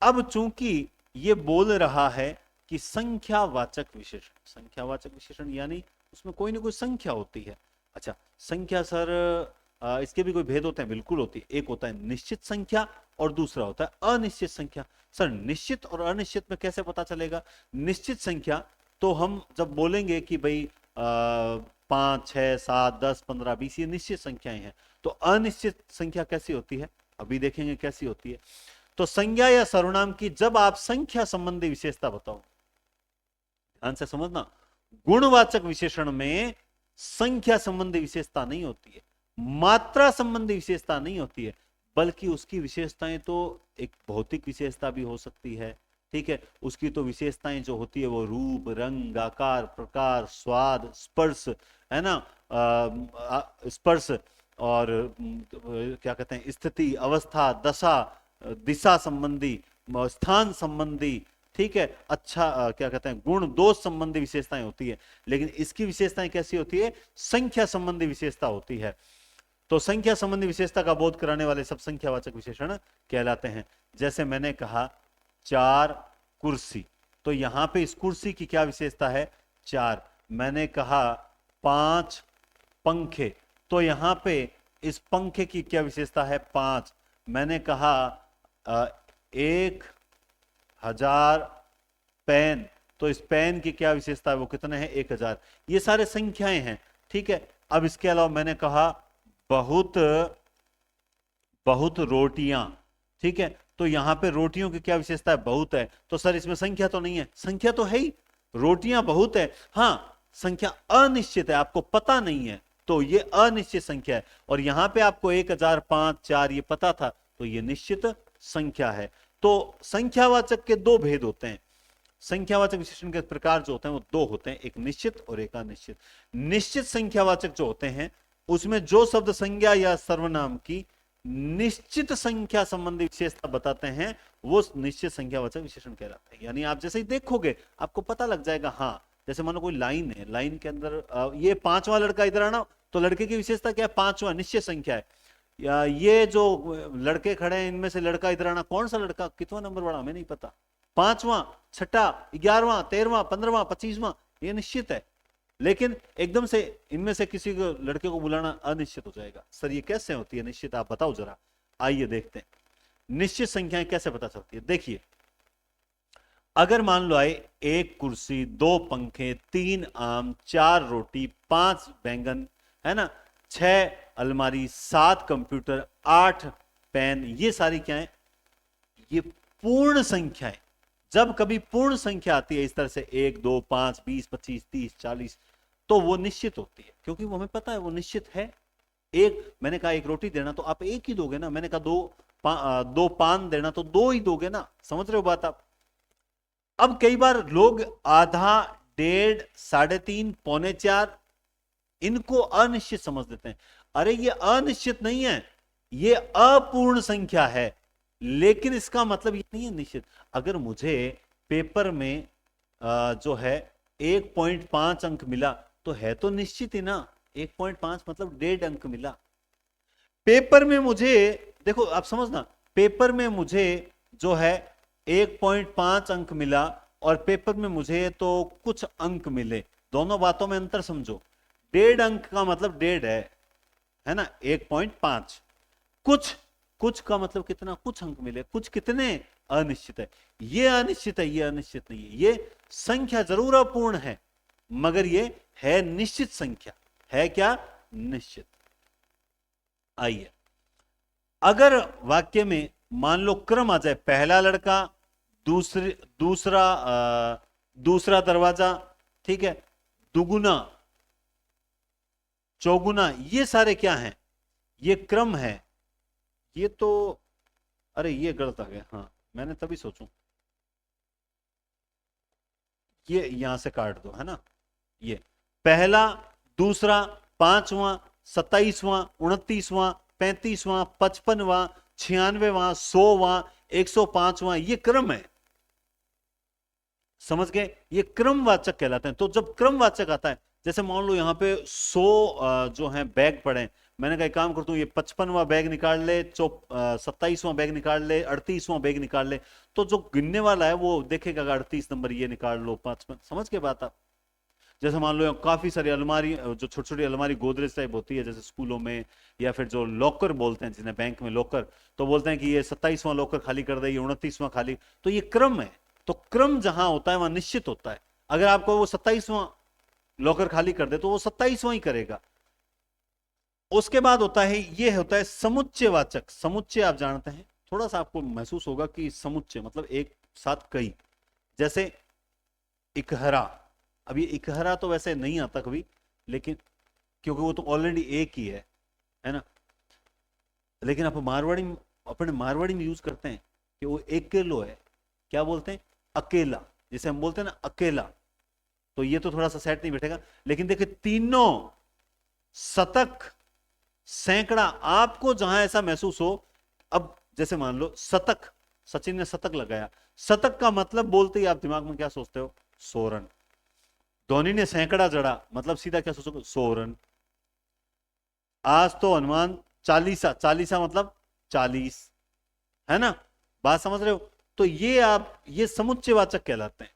अब चूंकि ये बोल रहा है कि संख्यावाचक विशेषण, संख्यावाचक विशेषण यानी उसमें कोई ना कोई संख्या होती है। अच्छा, संख्या सर इसके भी कोई भेद होते हैं? बिल्कुल होती है। एक होता है निश्चित संख्या और दूसरा होता है अनिश्चित संख्या। सर निश्चित और अनिश्चित में कैसे पता चलेगा? निश्चित संख्या तो हम जब बोलेंगे कि भाई 5, 6, 7, 10, 15, 20 ये निश्चित संख्याएं हैं। तो अनिश्चित संख्या कैसी होती है, अभी देखेंगे कैसी होती है। तो संज्ञा या सर्वनाम की जब आप संख्या संबंधी विशेषता बताओ, ध्यान से समझना, गुणवाचक विशेषण में संख्या संबंधी विशेषता नहीं होती है, मात्रा संबंधी विशेषता नहीं होती है, बल्कि उसकी विशेषताएं तो एक भौतिक विशेषता भी हो सकती है, ठीक है। उसकी तो विशेषताएं जो होती है वो रूप, रंग, आकार, प्रकार, स्वाद, स्पर्श, है ना, स्पर्श, और क्या कहते हैं, स्थिति, अवस्था, दशा, दिशा संबंधी, स्थान संबंधी, ठीक है, अच्छा क्या कहते हैं, गुण दोष संबंधी विशेषताएं होती है। लेकिन इसकी विशेषताएं कैसी होती है, संख्या संबंधी विशेषता होती है। तो संख्या संबंधी विशेषता का बोध कराने वाले सब संख्यावाचक विशेषण कहलाते हैं। जैसे मैंने कहा 4 कुर्सी, तो यहां पे इस कुर्सी की क्या विशेषता है, 4। मैंने कहा 5 पंखे, तो यहां पे इस पंखे की क्या विशेषता है, 5। मैंने कहा 1000 पेन, तो इस पेन की क्या विशेषता है, वो कितने हैं, 1000। ये सारे संख्याएं हैं, ठीक है। अब इसके अलावा मैंने कहा बहुत बहुत रोटियां, ठीक है, तो यहां पे रोटियों की क्या विशेषता है, बहुत है। तो सर इसमें संख्या तो नहीं है, संख्या तो है ही, रोटियां बहुत है, हाँ संख्या अनिश्चित है, आपको पता नहीं है, तो ये अनिश्चित संख्या है। और यहां पे आपको 1000, 5, 4 ये पता था, तो ये निश्चित संख्या है। तो संख्यावाचक के दो भेद होते हैं, संख्यावाचक विशेषण के प्रकार जो होते हैं वो दो होते हैं, एक निश्चित और एक अनिश्चित। निश्चित संख्यावाचक जो होते हैं उसमें जो शब्द संज्ञा या सर्वनाम की निश्चित संख्या संबंधी विशेषता बताते हैं वो निश्चित संख्यावाचक विशेषण कहलाते हैं। यानी आप जैसे ही देखोगे आपको पता लग जाएगा, हाँ जैसे मानो कोई लाइन है, लाइन के अंदर ये 5वां लड़का इधर आना, तो लड़के की विशेषता क्या है, 5वां, निश्चित संख्या है। या ये जो लड़के खड़े हैं इनमें से लड़का इधर आना, कौन सा लड़का कितवां नंबर वाला हमें नहीं पता, 5वां, 6ठा, 11वां, 13वां, 15वां, 25वां, ये निश्चित है। लेकिन एकदम से इनमें से किसी को लड़के को बुलाना अनिश्चित हो जाएगा। सर ये कैसे होती है निश्चित, आप बताओ जरा। आइए देखते हैं निश्चित संख्याएं कैसे पता चलती है। देखिए अगर मान लो आए 1 कुर्सी, 2 पंखे, 3 आम, 4 रोटी, 5 बैंगन, है ना, 6 अलमारी, 7 कंप्यूटर, 8 पेन, ये सारी क्या है, ये पूर्ण संख्याएं जब कभी पूर्ण संख्या आती है इस तरह से 1 2 5 20 25 30 40, तो वो निश्चित होती है, क्योंकि वो हमें पता है वो निश्चित है। मैंने कहा एक रोटी देना तो आप एक ही दोगे ना, मैंने कहा दो पान देना तो दो ही दोगे ना, समझ रहे हो बात आप। अब कई बार लोग आधा, डेढ़, 3.5, पौने 4 इनको अनिश्चित समझ लेते हैं। अरे ये अनिश्चित नहीं है, ये अपूर्ण संख्या है, लेकिन इसका मतलब ये नहीं है निश्चित। अगर मुझे पेपर में जो है 1.5 अंक मिला तो है तो निश्चित ही ना, 1.5 मतलब 1.5 अंक मिला। पेपर में मुझे, देखो आप समझना, पेपर में मुझे जो है 1.5 अंक मिला और पेपर में मुझे तो कुछ अंक मिले, दोनों बातों में अंतर समझो। 1.5 अंक का मतलब 1.5 है ना, 1.5। कुछ का मतलब कितना, कुछ अंक मिले, कुछ कितने, अनिश्चित है। ये अनिश्चित है, ये अनिश्चित नहीं है। ये संख्या जरूर अपूर्ण है, मगर ये है निश्चित संख्या। है क्या, निश्चित। आइए, अगर वाक्य में मान लो क्रम आ जाए, पहला लड़का, दूसरा दरवाजा, ठीक है, दुगुना, चौगुना, ये सारे क्या हैं, ये क्रम है। ये तो, अरे ये गलत आ गया, हाँ मैंने तभी सोचूं, ये यहां से काट दो, है ना। ये पहला, दूसरा, पांचवां, 27वां, 29वां, 35वां, 55वां, 96वां, 100वां, 105वां, ये क्रम है, समझ गए। ये क्रमवाचक कहलाते हैं। तो जब क्रमवाचक आता है, जैसे मान लो यहाँ पे 100 जो है बैग पड़े हैं, मैंने कहा एक काम करता हूँ, ये 55वां बैग निकाल ले, 27वां बैग निकाल ले, 38वां बैग निकाल ले, तो जो गिनने वाला है वो देखेगा 38 नंबर ये निकाल लो, 55, समझ के बात आप। जैसे मान लो काफी सारी अलमारी, जो छोटी छोटी अलमारी गोदरेज टाइप होती है, जैसे स्कूलों में, या फिर जो लॉकर बोलते हैं जिन्हें बैंक में लॉकर, तो बोलते हैं कि ये 27वां लॉकर खाली कर दे, ये 29वां खाली, तो ये क्रम है। तो क्रम जहां होता है वहां निश्चित होता है। अगर आपको वो 27वां लॉकर खाली कर दे तो वो 27वां ही करेगा। उसके बाद होता है, ये होता है समुच्चयवाचक। समुच्चय आप जानते हैं, थोड़ा सा आपको महसूस होगा कि समुच्चय मतलब एक साथ कई, जैसे इकहरा। अब ये इकहरा तो वैसे नहीं आता कभी, लेकिन क्योंकि वो तो ऑलरेडी एक ही है ना। लेकिन आप मारवाड़ी, अपने मारवाड़ी में यूज करते हैं कि वो एक किलो है, क्या बोलते हैं, अकेला, जिसे हम बोलते हैं ना अकेला। तो ये तो थोड़ा सा सेट नहीं बैठेगा, लेकिन देखिए तीनों, शतक, सैकड़ा, आपको जहां ऐसा महसूस हो। अब जैसे मान लो शतक, सचिन ने शतक लगाया, शतक का मतलब बोलते ही आप दिमाग में क्या सोचते हो, 100 रन। धोनी ने सैकड़ा जड़ा, मतलब सीधा क्या सोचोगे, 100 रन। आज तो हनुमान चालीसा, चालीसा मतलब 40, है ना, बात समझ रहे हो। तो ये आप, ये समुच्चयवाचक कहलाते हैं,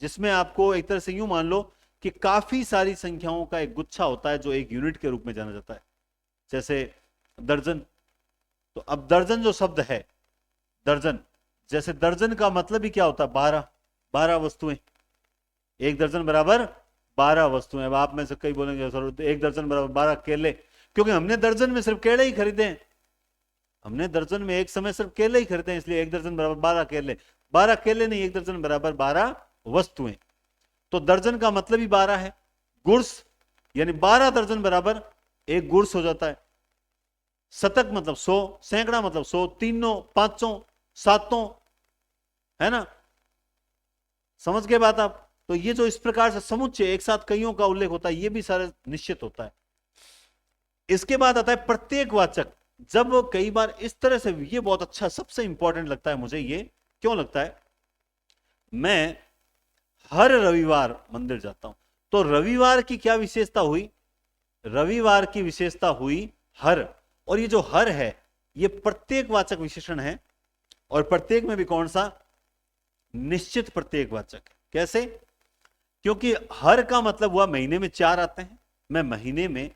जिसमें आपको एक तरह से यूं मान लो कि काफी सारी संख्याओं का एक गुच्छा होता है जो एक यूनिट के रूप में जाना जाता है। जैसे दर्जन, तो अब दर्जन जो शब्द है, दर्जन, जैसे दर्जन का मतलब ही क्या होता है, 12, 12 वस्तुएं। एक दर्जन बराबर 12 वस्तुएं। अब आप में से कई बोलेंगे सर एक दर्जन बराबर 12 केले, क्योंकि हमने दर्जन में सिर्फ केले ही खरीदे हैं, हमने दर्जन में एक समय सिर्फ केले ही खरीदे हैं, इसलिए एक दर्जन बराबर 12 केले। 12 केले नहीं, एक दर्जन बराबर 12 वस्तुएं। तो दर्जन का मतलब ही 12 है। गुड्स यानी 12 दर्जन बराबर एक गुड्स हो जाता है। शतक मतलब 100, सैकड़ा मतलब 100, तीनों, पांचों, सातों, है ना, समझ गए बात आप। तो ये जो इस प्रकार से समुच्चय, एक साथ कईयों का उल्लेख होता है, ये भी सारे निश्चित होता है। इसके बाद आता है प्रत्येक वाचक। जब कई बार इस तरह से, ये बहुत अच्छा, सबसे इंपॉर्टेंट लगता है मुझे। ये क्यों लगता है, मैं हर रविवार मंदिर जाता हूं, तो रविवार की क्या विशेषता हुई, रविवार की विशेषता हुई हर। और ये जो हर है ये प्रत्येक वाचक विशेषण है, और प्रत्येक में भी कौन सा, निश्चित प्रत्येक वाचक। कैसे, क्योंकि हर का मतलब हुआ महीने में 4 आते हैं, मैं महीने में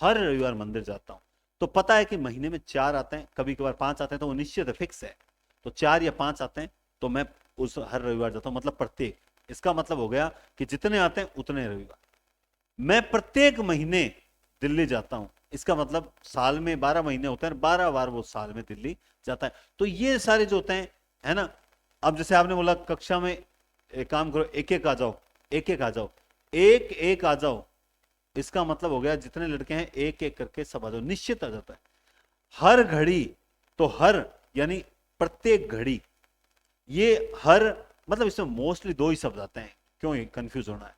हर रविवार मंदिर जाता हूं, तो पता है कि महीने में 4 आते हैं, कभी कभार 5 आते हैं, तो वो निश्चित है, फिक्स है। तो 4 या 5 आते हैं तो मैं उस हर रविवार जाता हूं, मतलब प्रत्येक। इसका मतलब हो गया कि जितने आते हैं उतने रविवार। मैं प्रत्येक महीने दिल्ली जाता हूं, इसका मतलब साल में 12 महीने होते हैं, 12 बार वो साल में दिल्ली जाता है। तो ये सारे जो होते हैं, है ना, अब जैसे आपने बोला कक्षा में एक काम करो, एक एक आ जाओ, एक एक आ जाओ, एक एक आ जाओ, इसका मतलब हो गया जितने लड़के हैं एक एक करके सब आ जाओ, निश्चित आ जाता है। हर घड़ी, तो हर यानी प्रत्येक घड़ी, ये हर मतलब इसमें मोस्टली दो ही शब्द आते हैं, क्यों कंफ्यूज होना है,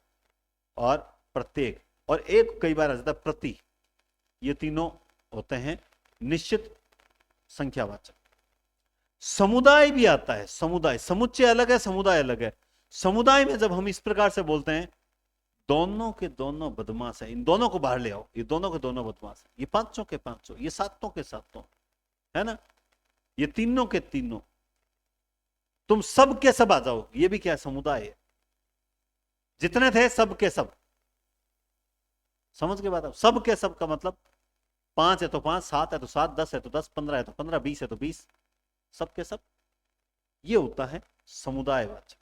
और प्रत्येक, और एक कई बार आ जाता है प्रति, ये तीनों होते हैं निश्चित संख्यावाचक। समुदाय भी आता है, समुदाय, समुच्चय अलग है, समुदाय अलग है। समुदाय में जब हम इस प्रकार से बोलते हैं, दोनों के दोनों बदमाश है, इन दोनों को बाहर ले आओ, ये दोनों के दोनों बदमाश है, ये पांचों के पांचों, ये सातों के सातों, है ना, ये तीनों के तीनों, तुम सब के सब आ जाओ, ये भी क्या है, समुदाय है। जितने थे सब के सब, समझ के बात, सब के सब का मतलब 5 है तो 5, 7 है तो 7, 10 है तो 10, 15 है तो 15, 20 है तो 20, सब के सब, ये होता है समुदायवाचक।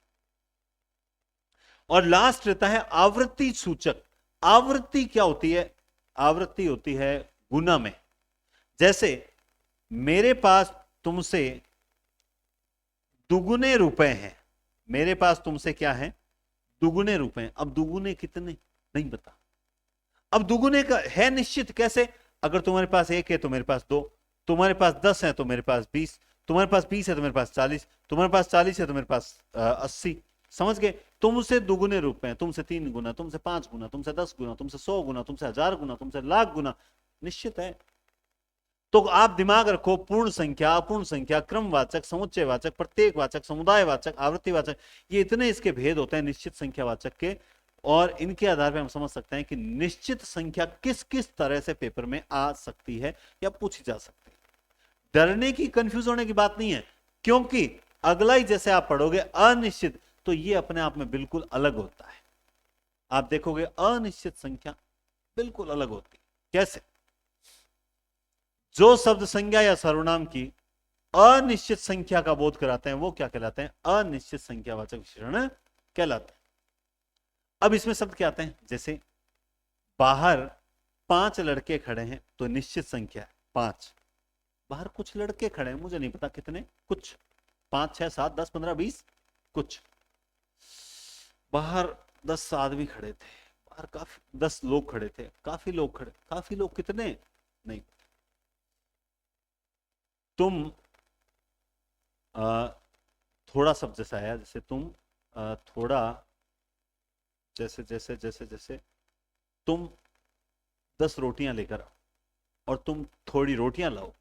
और लास्ट रहता है आवृत्ति सूचक। आवृत्ति क्या होती है, आवृत्ति होती है गुना में। जैसे मेरे पास तुमसे दुगुने रुपए हैं, मेरे पास तुमसे क्या है, दुगुने रुपए हैं। अब दुगुने कितने नहीं पता, अब दुगुने का है निश्चित, कैसे, अगर तुम्हारे पास 1 है तो मेरे पास 2, तुम्हारे पास 10 है तो मेरे पास 20, तुम्हारे पास 20 है तो मेरे पास 40, तुम्हारे पास 40 है तो मेरे पास 80, समझ गए। तुमसे दुगुने रुपए हैं, तुमसे 3 गुना, तुमसे 5 गुना, तुमसे 10 गुना, तुमसे 100 गुना, तुमसे 1000 गुना, तुमसे लाख गुना, निश्चित है। तो आप दिमाग रखो, पूर्ण संख्या, अपूर्ण संख्या, क्रमवाचक, समुच्चयवाचक, प्रत्येकवाचक, समुदायवाचक, आवृत्तिवाचक, ये इतने इसके भेद होते हैं निश्चित संख्यावाचक के, और इनके आधार पर हम समझ सकते हैं कि निश्चित संख्या किस किस तरह से पेपर में आ सकती है या पूछी जा सकती है। डरने की, कंफ्यूज होने की बात नहीं है, क्योंकि अगला ही जैसे आप पढ़ोगे अनिश्चित, तो ये अपने आप में बिल्कुल अलग होता है। आप देखोगे अनिश्चित संख्या बिल्कुल अलग होती है। कैसे, जो शब्द संज्ञा या सर्वनाम की अनिश्चित संख्या का बोध कराते हैं वो क्या कहलाते हैं, अनिश्चित संख्यावाचक विशेषण कहलाते हैं। अब इसमें शब्द क्या आते हैं, जैसे बाहर 5 लड़के खड़े हैं, तो निश्चित संख्या है 5, बाहर कुछ लड़के खड़े हैं, मुझे नहीं पता कितने, कुछ 5, 6, 7, 10, 15, 20, कुछ, बाहर 10 आदमी खड़े थे, बाहर काफी 10 लोग खड़े थे, काफी लोग खड़े, काफी लोग कितने नहीं। तुम थोड़ा शब्द जैसा आया, जैसे तुम थोड़ा, जैसे जैसे जैसे जैसे तुम 10 रोटियां लेकर आओ और तुम थोड़ी रोटियां लाओ,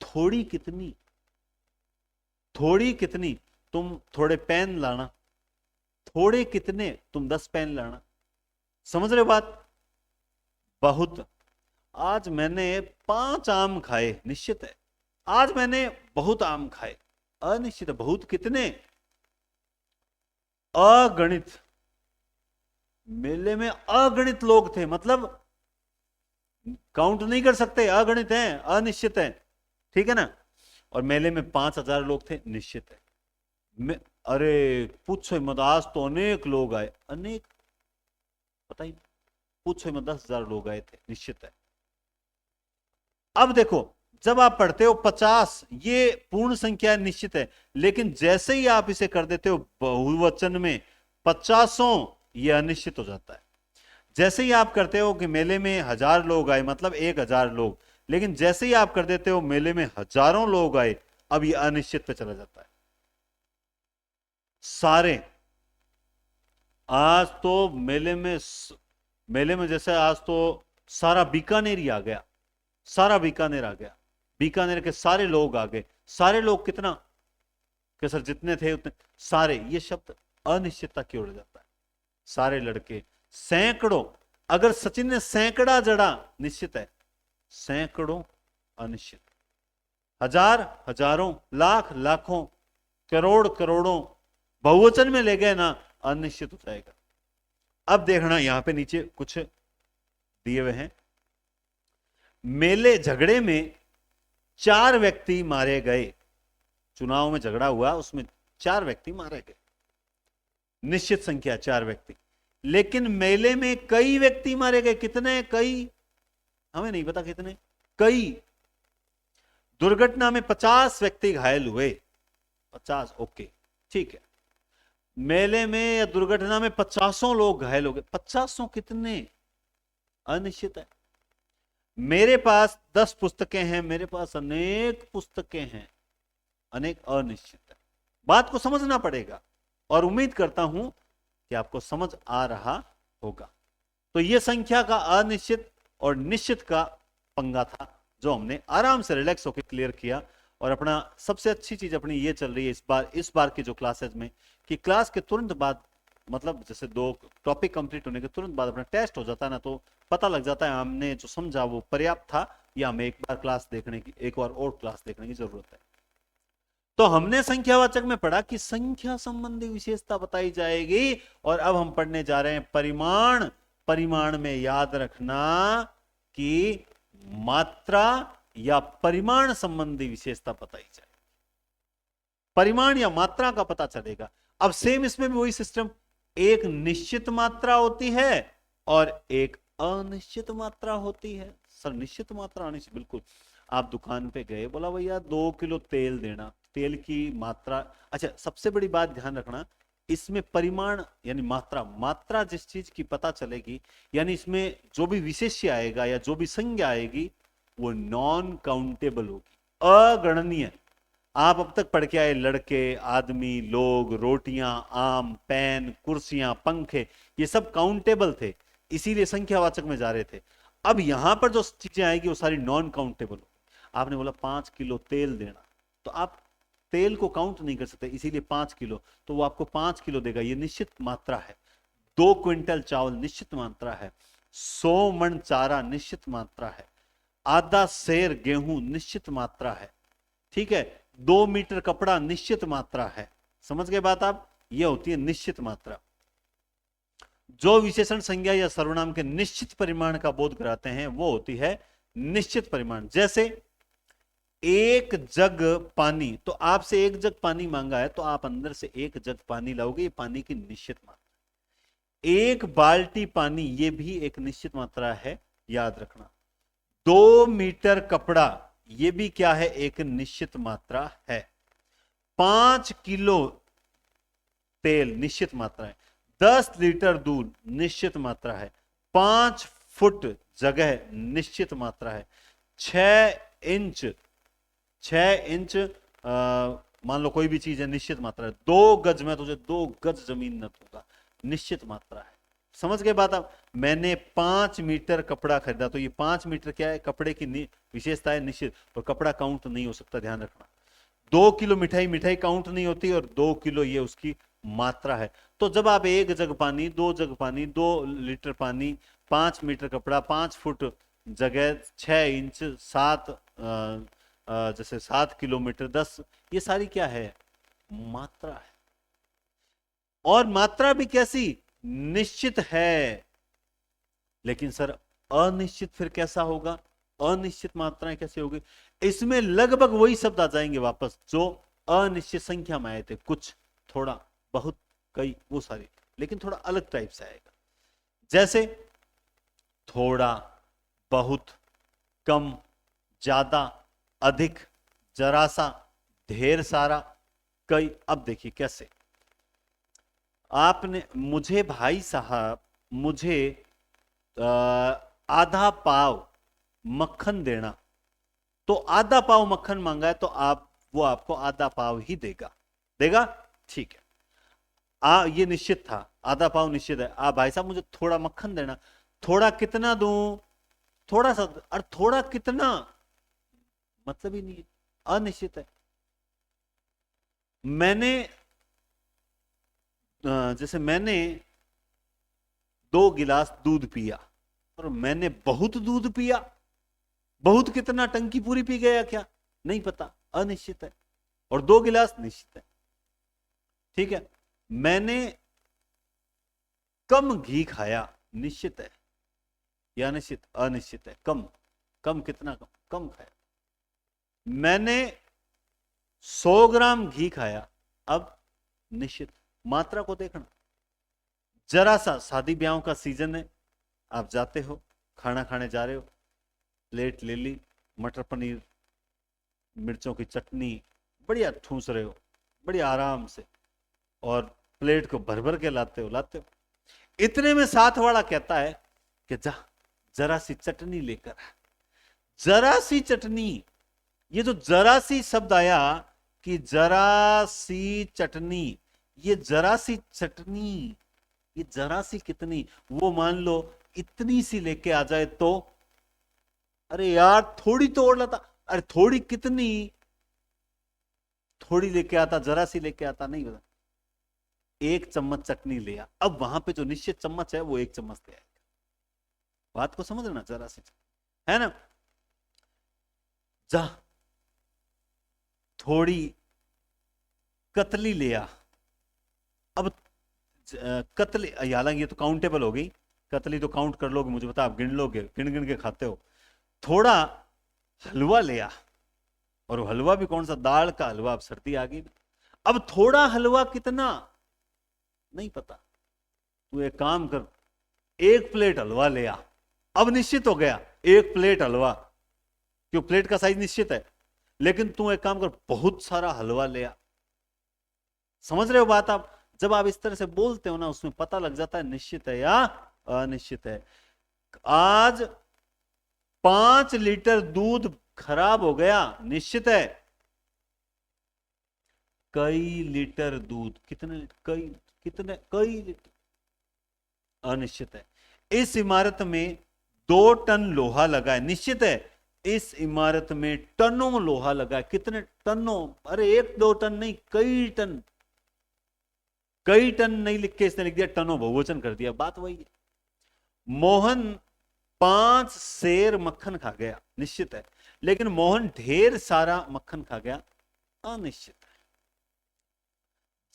थोड़ी कितनी, थोड़ी कितनी, तुम थोड़े पेन लाना, थोड़े कितने, तुम 10 पेन लाना, समझ रहे हो बात। बहुत, आज मैंने 5 आम खाए, निश्चित है। आज मैंने बहुत आम खाए, अनिश्चित है। बहुत कितने, अगणित, मेले में अगणित लोग थे, मतलब काउंट नहीं कर सकते, अगणित हैं, अनिश्चित है, ठीक है ना। और मेले में 5000 लोग थे, निश्चित है। अरे पूछो मत, आज तो अनेक लोग आए, अनेक पता ही, पूछो मत, 10,000 लोग आए थे, निश्चित है। अब देखो, जब आप पढ़ते हो 50, ये पूर्ण संख्या निश्चित है, लेकिन जैसे ही आप इसे कर देते हो बहुवचन में 50, ये अनिश्चित हो जाता है। जैसे ही आप करते हो कि मेले में 1000 लोग आए, मतलब 1000 लोग, लेकिन जैसे ही आप कर देते हो मेले में हजारों लोग आए, अब ये अनिश्चित पे चला जाता है। सारे, आज तो मेले में जैसे आज तो सारा बीकानेर ही आ गया, सारा बीकानेर आ गया, बीकानेर के सारे लोग आ गए, सारे लोग कितना, कि सर जितने थे उतने सारे, ये शब्द अनिश्चितता की ओर जाता है। सारे लड़के, सैकड़ों, अगर सचिन ने सैकड़ा जड़ा, निश्चित है, सैकड़ों अनिश्चित, हजार हजारों, लाख लाखों, करोड़ करोड़ों, बहुवचन में ले गए ना, अनिश्चित हो जाएगा। अब देखना यहां पे नीचे कुछ दिए हुए हैं। मेले झगड़े में 4 व्यक्ति मारे गए, चुनाव में झगड़ा हुआ, उसमें 4 व्यक्ति मारे गए, निश्चित संख्या 4 व्यक्ति। लेकिन मेले में कई व्यक्ति मारे गए, कितने, कई, हमें नहीं पता कितने, कई। दुर्घटना में 50 व्यक्ति घायल हुए, 50, ओके, ठीक है, मेले में या दुर्घटना में 50 लोग घायल हो गए, 50 कितने, अनिश्चित है। मेरे पास 10 पुस्तकें हैं, मेरे पास अनेक पुस्तकें हैं, अनेक, अनिश्चित है। बात को समझना पड़ेगा और उम्मीद करता हूं कि आपको समझ आ रहा होगा। तो यह संख्या का अनिश्चित और निश्चित का पंगा था, जो हमने आराम से रिलैक्स होकर क्लियर किया। और अपना सबसे अच्छी चीज अपनी ये चल रही है इस बार की जो क्लासेज में, कि क्लास के तुरंत बाद, मतलब जैसे 2 टॉपिक कंप्लीट होने के तुरंत बाद अपना टेस्ट हो जाता है ना, तो पता लग जाता है हमने जो समझा वो पर्याप्त था या हमें एक बार क्लास देखने की, एक और क्लास देखने की जरूरत है। तो हमने संख्यावाचक में पढ़ा कि संख्या संबंधी विशेषता बताई जाएगी, और अब हम पढ़ने जा रहे हैं परिमाण। परिमाण में याद रखना कि मात्रा या परिमाण संबंधी विशेषता बताई जाएगी, परिमाण या मात्रा का पता चलेगा। अब सेम इसमें भी वही सिस्टम, एक निश्चित मात्रा होती है और एक अनिश्चित मात्रा होती है। सर निश्चित मात्रा अनिश्चित, बिल्कुल। आप दुकान पे गए, बोला भैया 2 किलो तेल देना, तेल की मात्रा। अच्छा, सबसे बड़ी बात ध्यान रखना, इसमें परिमाण यानी मात्रा, मात्रा जिस चीज की पता चलेगी, यानी इसमें जो भी विशेष्य आएगा या जो भी संज्ञा आएगी वो नॉन काउंटेबल होगी, अगणनीय। आप अब तक पढ़ के आए लड़के, आदमी, लोग, रोटियां, आम, पेन, कुर्सियां, पंखे, ये सब काउंटेबल थे, इसीलिए संख्यावाचक में जा रहे थे। अब यहां पर जो चीजें आएगी वो सारी नॉन काउंटेबल होगी। आपने बोला 5 किलो तेल देना, तो आप तेल को काउंट नहीं कर सकते, इसीलिए 5 किलो, तो वो आपको 5 किलो देगा, ये निश्चित मात्रा है। 2 क्विंटल चावल निश्चित मात्रा है, 100 मण चारा निश्चित मात्रा है, आधा सेर गेहूं निश्चित मात्रा है, ठीक है, 2 मीटर कपड़ा निश्चित मात्रा है। समझ गए बात आप, यह होती है निश्चित मात्रा। जो विशेषण, संज्ञा या सर्वनाम के निश्चित परिमाण का बोध कराते हैं वो होती है निश्चित परिमाण। जैसे 1 जग पानी, तो आपसे 1 जग पानी मांगा है, तो आप अंदर से 1 जग पानी लाओगे, ये पानी की निश्चित मात्रा। 1 बाल्टी पानी, ये भी एक निश्चित मात्रा है, याद रखना। 2 मीटर कपड़ा, ये भी क्या है, एक निश्चित मात्रा है। 5 किलो तेल निश्चित मात्रा है। 10 लीटर दूध निश्चित मात्रा है। 5 फुट जगह निश्चित मात्रा है। 6 इंच मान लो कोई भी चीज है, निश्चित मात्रा है। 2 गज में तुझे 2 गज जमीन न दूंगा, निश्चित मात्रा है। समझ गए बात आप। मैंने 5 मीटर कपड़ा खरीदा, तो ये 5 मीटर क्या है, कपड़े की विशेषता है, निश्चित, और कपड़ा काउंट नहीं हो सकता, ध्यान रखना। 2 किलो मिठाई, मिठाई काउंट नहीं होती, और 2 किलो ये उसकी मात्रा है। तो जब आप 1 जग पानी, 2 जग पानी, 2 लीटर पानी, 5 मीटर कपड़ा, 5 फुट जगह, 6 इंच, 7 जैसे 7 किलोमीटर, 10, ये सारी क्या है, मात्रा है। और मात्रा भी कैसी, निश्चित है। लेकिन सर अनिश्चित फिर कैसा होगा, अनिश्चित मात्राएं कैसे होगी, इसमें लगभग वही शब्द आ जाएंगे वापस जो अनिश्चित संख्या में आए थे, कुछ, थोड़ा, बहुत, कई, वो सारी, लेकिन थोड़ा अलग टाइप से आएगा। जैसे थोड़ा, बहुत, कम, ज्यादा, अधिक, जरा सा, ढेर सारा, कई। अब देखिए कैसे, आपने मुझे, भाई साहब मुझे आधा पाव मक्खन देना, तो आधा पाव मक्खन मांगा है, तो वो आपको आधा पाव ही देगा, देगा, ठीक है। ये निश्चित था, आधा पाव निश्चित है। भाई साहब मुझे थोड़ा मक्खन देना, थोड़ा कितना दूं, थोड़ा सा, और थोड़ा कितना, मतलब ही नहीं है, अनिश्चित है। जैसे मैंने 2 गिलास दूध पिया, और मैंने बहुत दूध पिया, बहुत कितना, टंकी पूरी पी गया क्या, नहीं पता, अनिश्चित है। और 2 गिलास निश्चित है, ठीक है। मैंने कम घी खाया, निश्चित है या अनिश्चित, अनिश्चित है। कम, कम कितना, कम खाया। मैंने 100 ग्राम घी खाया, अब निश्चित। मात्रा को देखना, जरा सा, शादी ब्याह का सीजन है, आप जाते हो, खाना खाने जा रहे हो, प्लेट ले ली, मटर पनीर, मिर्चों की चटनी, बढ़िया ठूस रहे हो, बढ़िया आराम से, और प्लेट को भर भर के लाते हो। इतने में साथ वाला कहता है कि जा जरा सी चटनी लेकर आ। जरा सी चटनी, ये जो जरा सी शब्द आया कि जरा सी चटनी, ये जरा सी चटनी, ये जरा सी कितनी, वो मान लो इतनी सी लेके आ जाए तो, अरे यार थोड़ी तो और लाता, अरे थोड़ी कितनी, थोड़ी लेके आता, जरा सी लेके आता, नहीं बता, 1 चम्मच चटनी लिया। अब वहां पे जो निश्चित चम्मच है वो 1 चम्मच ले आएगा। बात को समझ लेना, जरा सी है ना। जा थोड़ी कतली लिया। अब कतली, हालांकि ये तो काउंटेबल हो गई, कतली तो काउंट कर लोगे, मुझे पता आप गिन लोगे, गिन गिन के खाते हो। थोड़ा हलवा लिया, और हलवा भी कौन सा, दाल का हलवा, अब सर्दी आ गई। अब थोड़ा हलवा कितना नहीं पता, तू एक काम कर, 1 प्लेट हलवा ले आ। अब निश्चित हो गया 1 प्लेट हलवा, क्यों प्लेट का साइज निश्चित है, लेकिन तू एक काम कर, बहुत सारा हलवा ले आ। समझ रहे हो बात आप। जब आप इस तरह से बोलते हो ना, उसमें पता लग जाता है निश्चित है या अनिश्चित है। आज 5 लीटर दूध खराब हो गया, निश्चित है। कई लीटर दूध, कितने, कई, कितने, कई लीटर, अनिश्चित है। इस इमारत में 2 टन लोहा लगा है, निश्चित है। इस इमारत में टनों लोहा लगा है, कितने टनों, अरे 1-2 टन नहीं, कई टन। कई टन नहीं लिख के इसने लिख दिया टनों, बहुवचन कर दिया, बात वही है। मोहन 5 सेर मक्खन खा गया, निश्चित है, लेकिन मोहन ढेर सारा मक्खन खा गया, अनिश्चित है।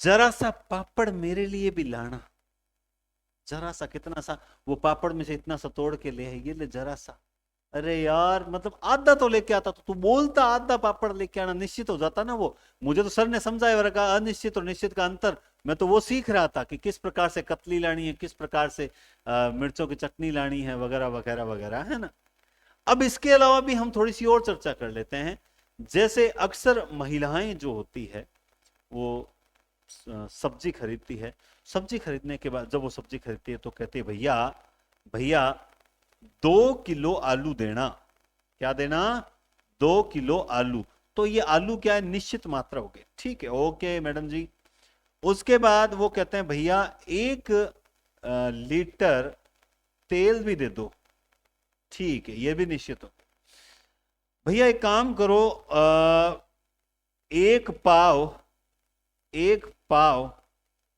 जरा सा पापड़ मेरे लिए भी लाना, जरा सा, कितना सा, वो पापड़ में से इतना सा तोड़ के ले है, ये ले जरा सा, अरे यार मतलब आधा तो लेके आता, तो तू बोलता आधा पापड़ लेके आना, निश्चित हो जाता ना वो। मुझे तो सर ने समझाया और कहा अनिश्चित और निश्चित का अंतर, मैं तो वो सीख रहा था कि किस प्रकार से कतली लानी है, किस प्रकार से मिर्चों की चटनी लानी है, वगैरह वगैरह वगैरह, है ना। अब इसके अलावा भी हम थोड़ी सी और चर्चा कर लेते हैं। जैसे अक्सर महिलाएं जो होती है वो सब्जी खरीदती है, सब्जी खरीदने के बाद जब वो सब्जी खरीदती है तो कहती है भैया भैया 2 किलो आलू देना। क्या देना, 2 किलो आलू। तो ये आलू क्या है, निश्चित मात्रा हो गई, ठीक है, ओके मैडम जी। उसके बाद वो कहते हैं भैया 1 लीटर तेल भी दे दो, ठीक है, ये भी निश्चित हो। भैया एक काम करो, 1 पाव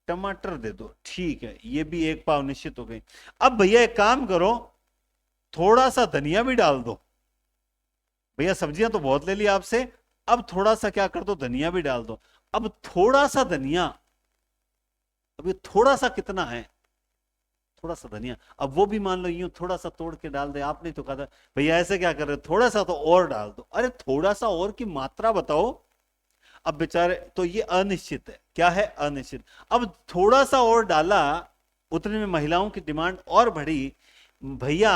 टमाटर दे दो, ठीक है, ये भी 1 पाव निश्चित हो गई। अब भैया एक काम करो, थोड़ा सा धनिया भी डाल दो। भैया सब्जियां तो बहुत ले ली आपसे, अब थोड़ा सा क्या कर दो, धनिया भी डाल दो। अब थोड़ा सा धनिया, अब ये थोड़ा सा कितना है, थोड़ा सा धनिया, अब वो भी मान लो यूं थोड़ा सा तोड़ के डाल दे। आपने तो कहा था भैया ऐसे क्या कर रहे हो, थोड़ा सा तो और डाल दो। अरे थोड़ा सा और की मात्रा बताओ। अब बेचारे, तो ये अनिश्चित है, क्या है, अनिश्चित। अब थोड़ा सा और डाला, उतने में महिलाओं की डिमांड और बढ़ी, भैया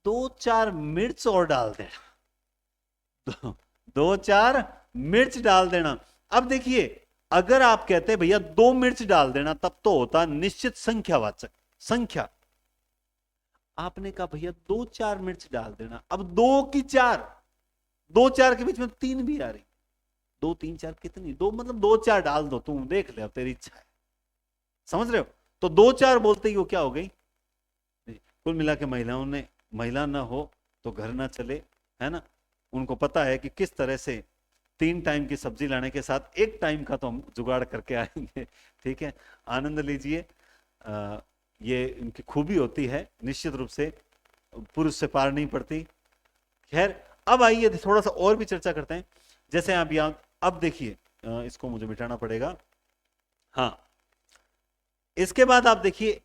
2-4 मिर्च और डाल देना, 2-4 मिर्च डाल देना। अब देखिए, अगर आप कहते हैं भैया 2 मिर्च डाल देना, तब तो होता निश्चित संख्यावाचक, संख्या। आपने कहा भैया 2-4 मिर्च डाल देना। अब 2 की 4, 2-4 के बीच में 3 भी आ रही, 2-3-4 कितनी, 2 मतलब 2-4 डाल दो, तुम देख ले, अब तेरी इच्छा है। समझ रहे हो, तो 2-4 बोलते ही वो क्या हो गई। कुल मिला के महिलाओं ने, महिला ना हो तो घर ना चले, है ना। उनको पता है कि किस तरह से 3 टाइम की सब्जी लाने के साथ 1 टाइम का तो हम जुगाड़ करके आएंगे, ठीक है। आनंद लीजिए, ये इनकी खूबी होती है, निश्चित रूप से पुरुष से पार नहीं पड़ती। खैर, अब आइए थोड़ा सा और भी चर्चा करते हैं। जैसे आप यहाँ, अब देखिए, इसको मुझे मिटाना पड़ेगा, हाँ, इसके बाद आप देखिए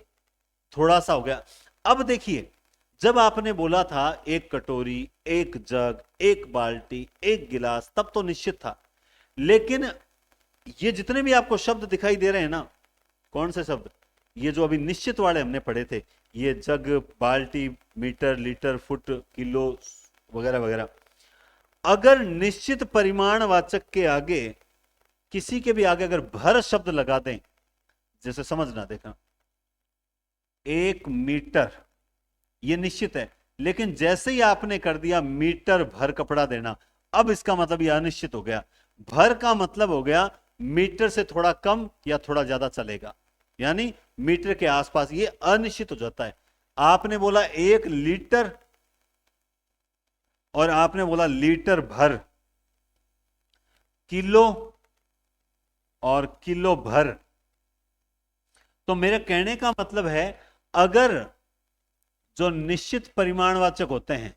थोड़ा सा हो गया। अब देखिए, जब आपने बोला था 1 कटोरी, 1 जग, 1 बाल्टी, 1 गिलास, तब तो निश्चित था। लेकिन ये जितने भी आपको शब्द दिखाई दे रहे हैं ना, कौन से शब्द, ये जो अभी निश्चित वाले हमने पढ़े थे, ये जग, बाल्टी, मीटर, लीटर, फुट, किलो वगैरह वगैरह, अगर निश्चित परिमाणवाचक के आगे किसी के भी आगे अगर भर शब्द लगा दें, जैसे समझना, देखा 1 मीटर, ये निश्चित है, लेकिन जैसे ही आपने कर दिया मीटर भर कपड़ा देना, अब इसका मतलब यह अनिश्चित हो गया। भर का मतलब हो गया मीटर से थोड़ा कम या थोड़ा ज्यादा चलेगा, यानी मीटर के आसपास, ये अनिश्चित हो जाता है। आपने बोला 1 लीटर और आपने बोला लीटर भर, किलो और किलो भर। तो मेरे कहने का मतलब है, अगर जो निश्चित परिमाणवाचक होते हैं,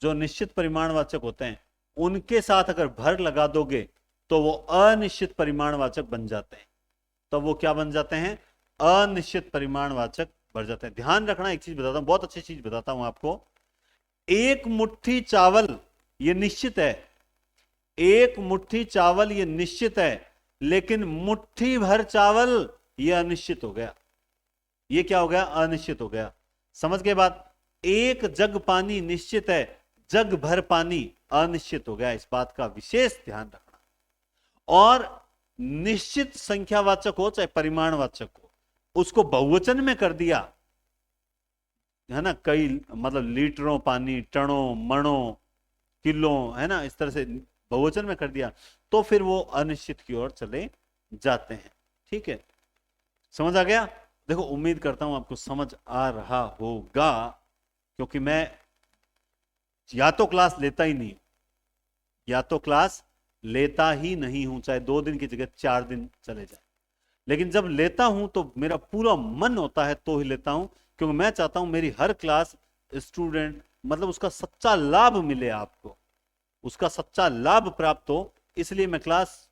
जो निश्चित परिमाणवाचक होते हैं, उनके साथ अगर भर लगा दोगे तो वो अनिश्चित परिमाणवाचक बन जाते हैं। तो वो क्या बन जाते हैं? अनिश्चित परिमाणवाचक बन जाते हैं। ध्यान रखना, एक चीज बताता हूं, बहुत अच्छी चीज बताता हूं आपको। 1 मुट्ठी चावल ये निश्चित है, 1 मुट्ठी चावल ये निश्चित है, लेकिन मुट्ठी भर चावल ये अनिश्चित हो गया। ये क्या हो गया? अनिश्चित हो गया। समझ गए बात? 1 जग पानी निश्चित है, जग भर पानी अनिश्चित हो गया। इस बात का विशेष ध्यान रखना। और निश्चित संख्यावाचक हो चाहे परिमाणवाचक हो, उसको बहुवचन में कर दिया है ना, कई मतलब लीटरों पानी, टनों, मणों, किलो, है ना, इस तरह से बहुवचन में कर दिया, तो फिर वो अनिश्चित की ओर चले जाते हैं। ठीक है, समझ आ गया? देखो, उम्मीद करता हूं आपको समझ आ रहा होगा, क्योंकि मैं या तो क्लास लेता ही नहीं, या तो क्लास लेता ही नहीं हूं, चाहे 2 दिन की जगह 4 दिन चले जाए, लेकिन जब लेता हूं तो मेरा पूरा मन होता है तो ही लेता हूं, क्योंकि मैं चाहता हूं मेरी हर क्लास स्टूडेंट मतलब उसका सच्चा लाभ मिले, आपको उसका सच्चा लाभ प्राप्त हो। इसलिए मैं क्लास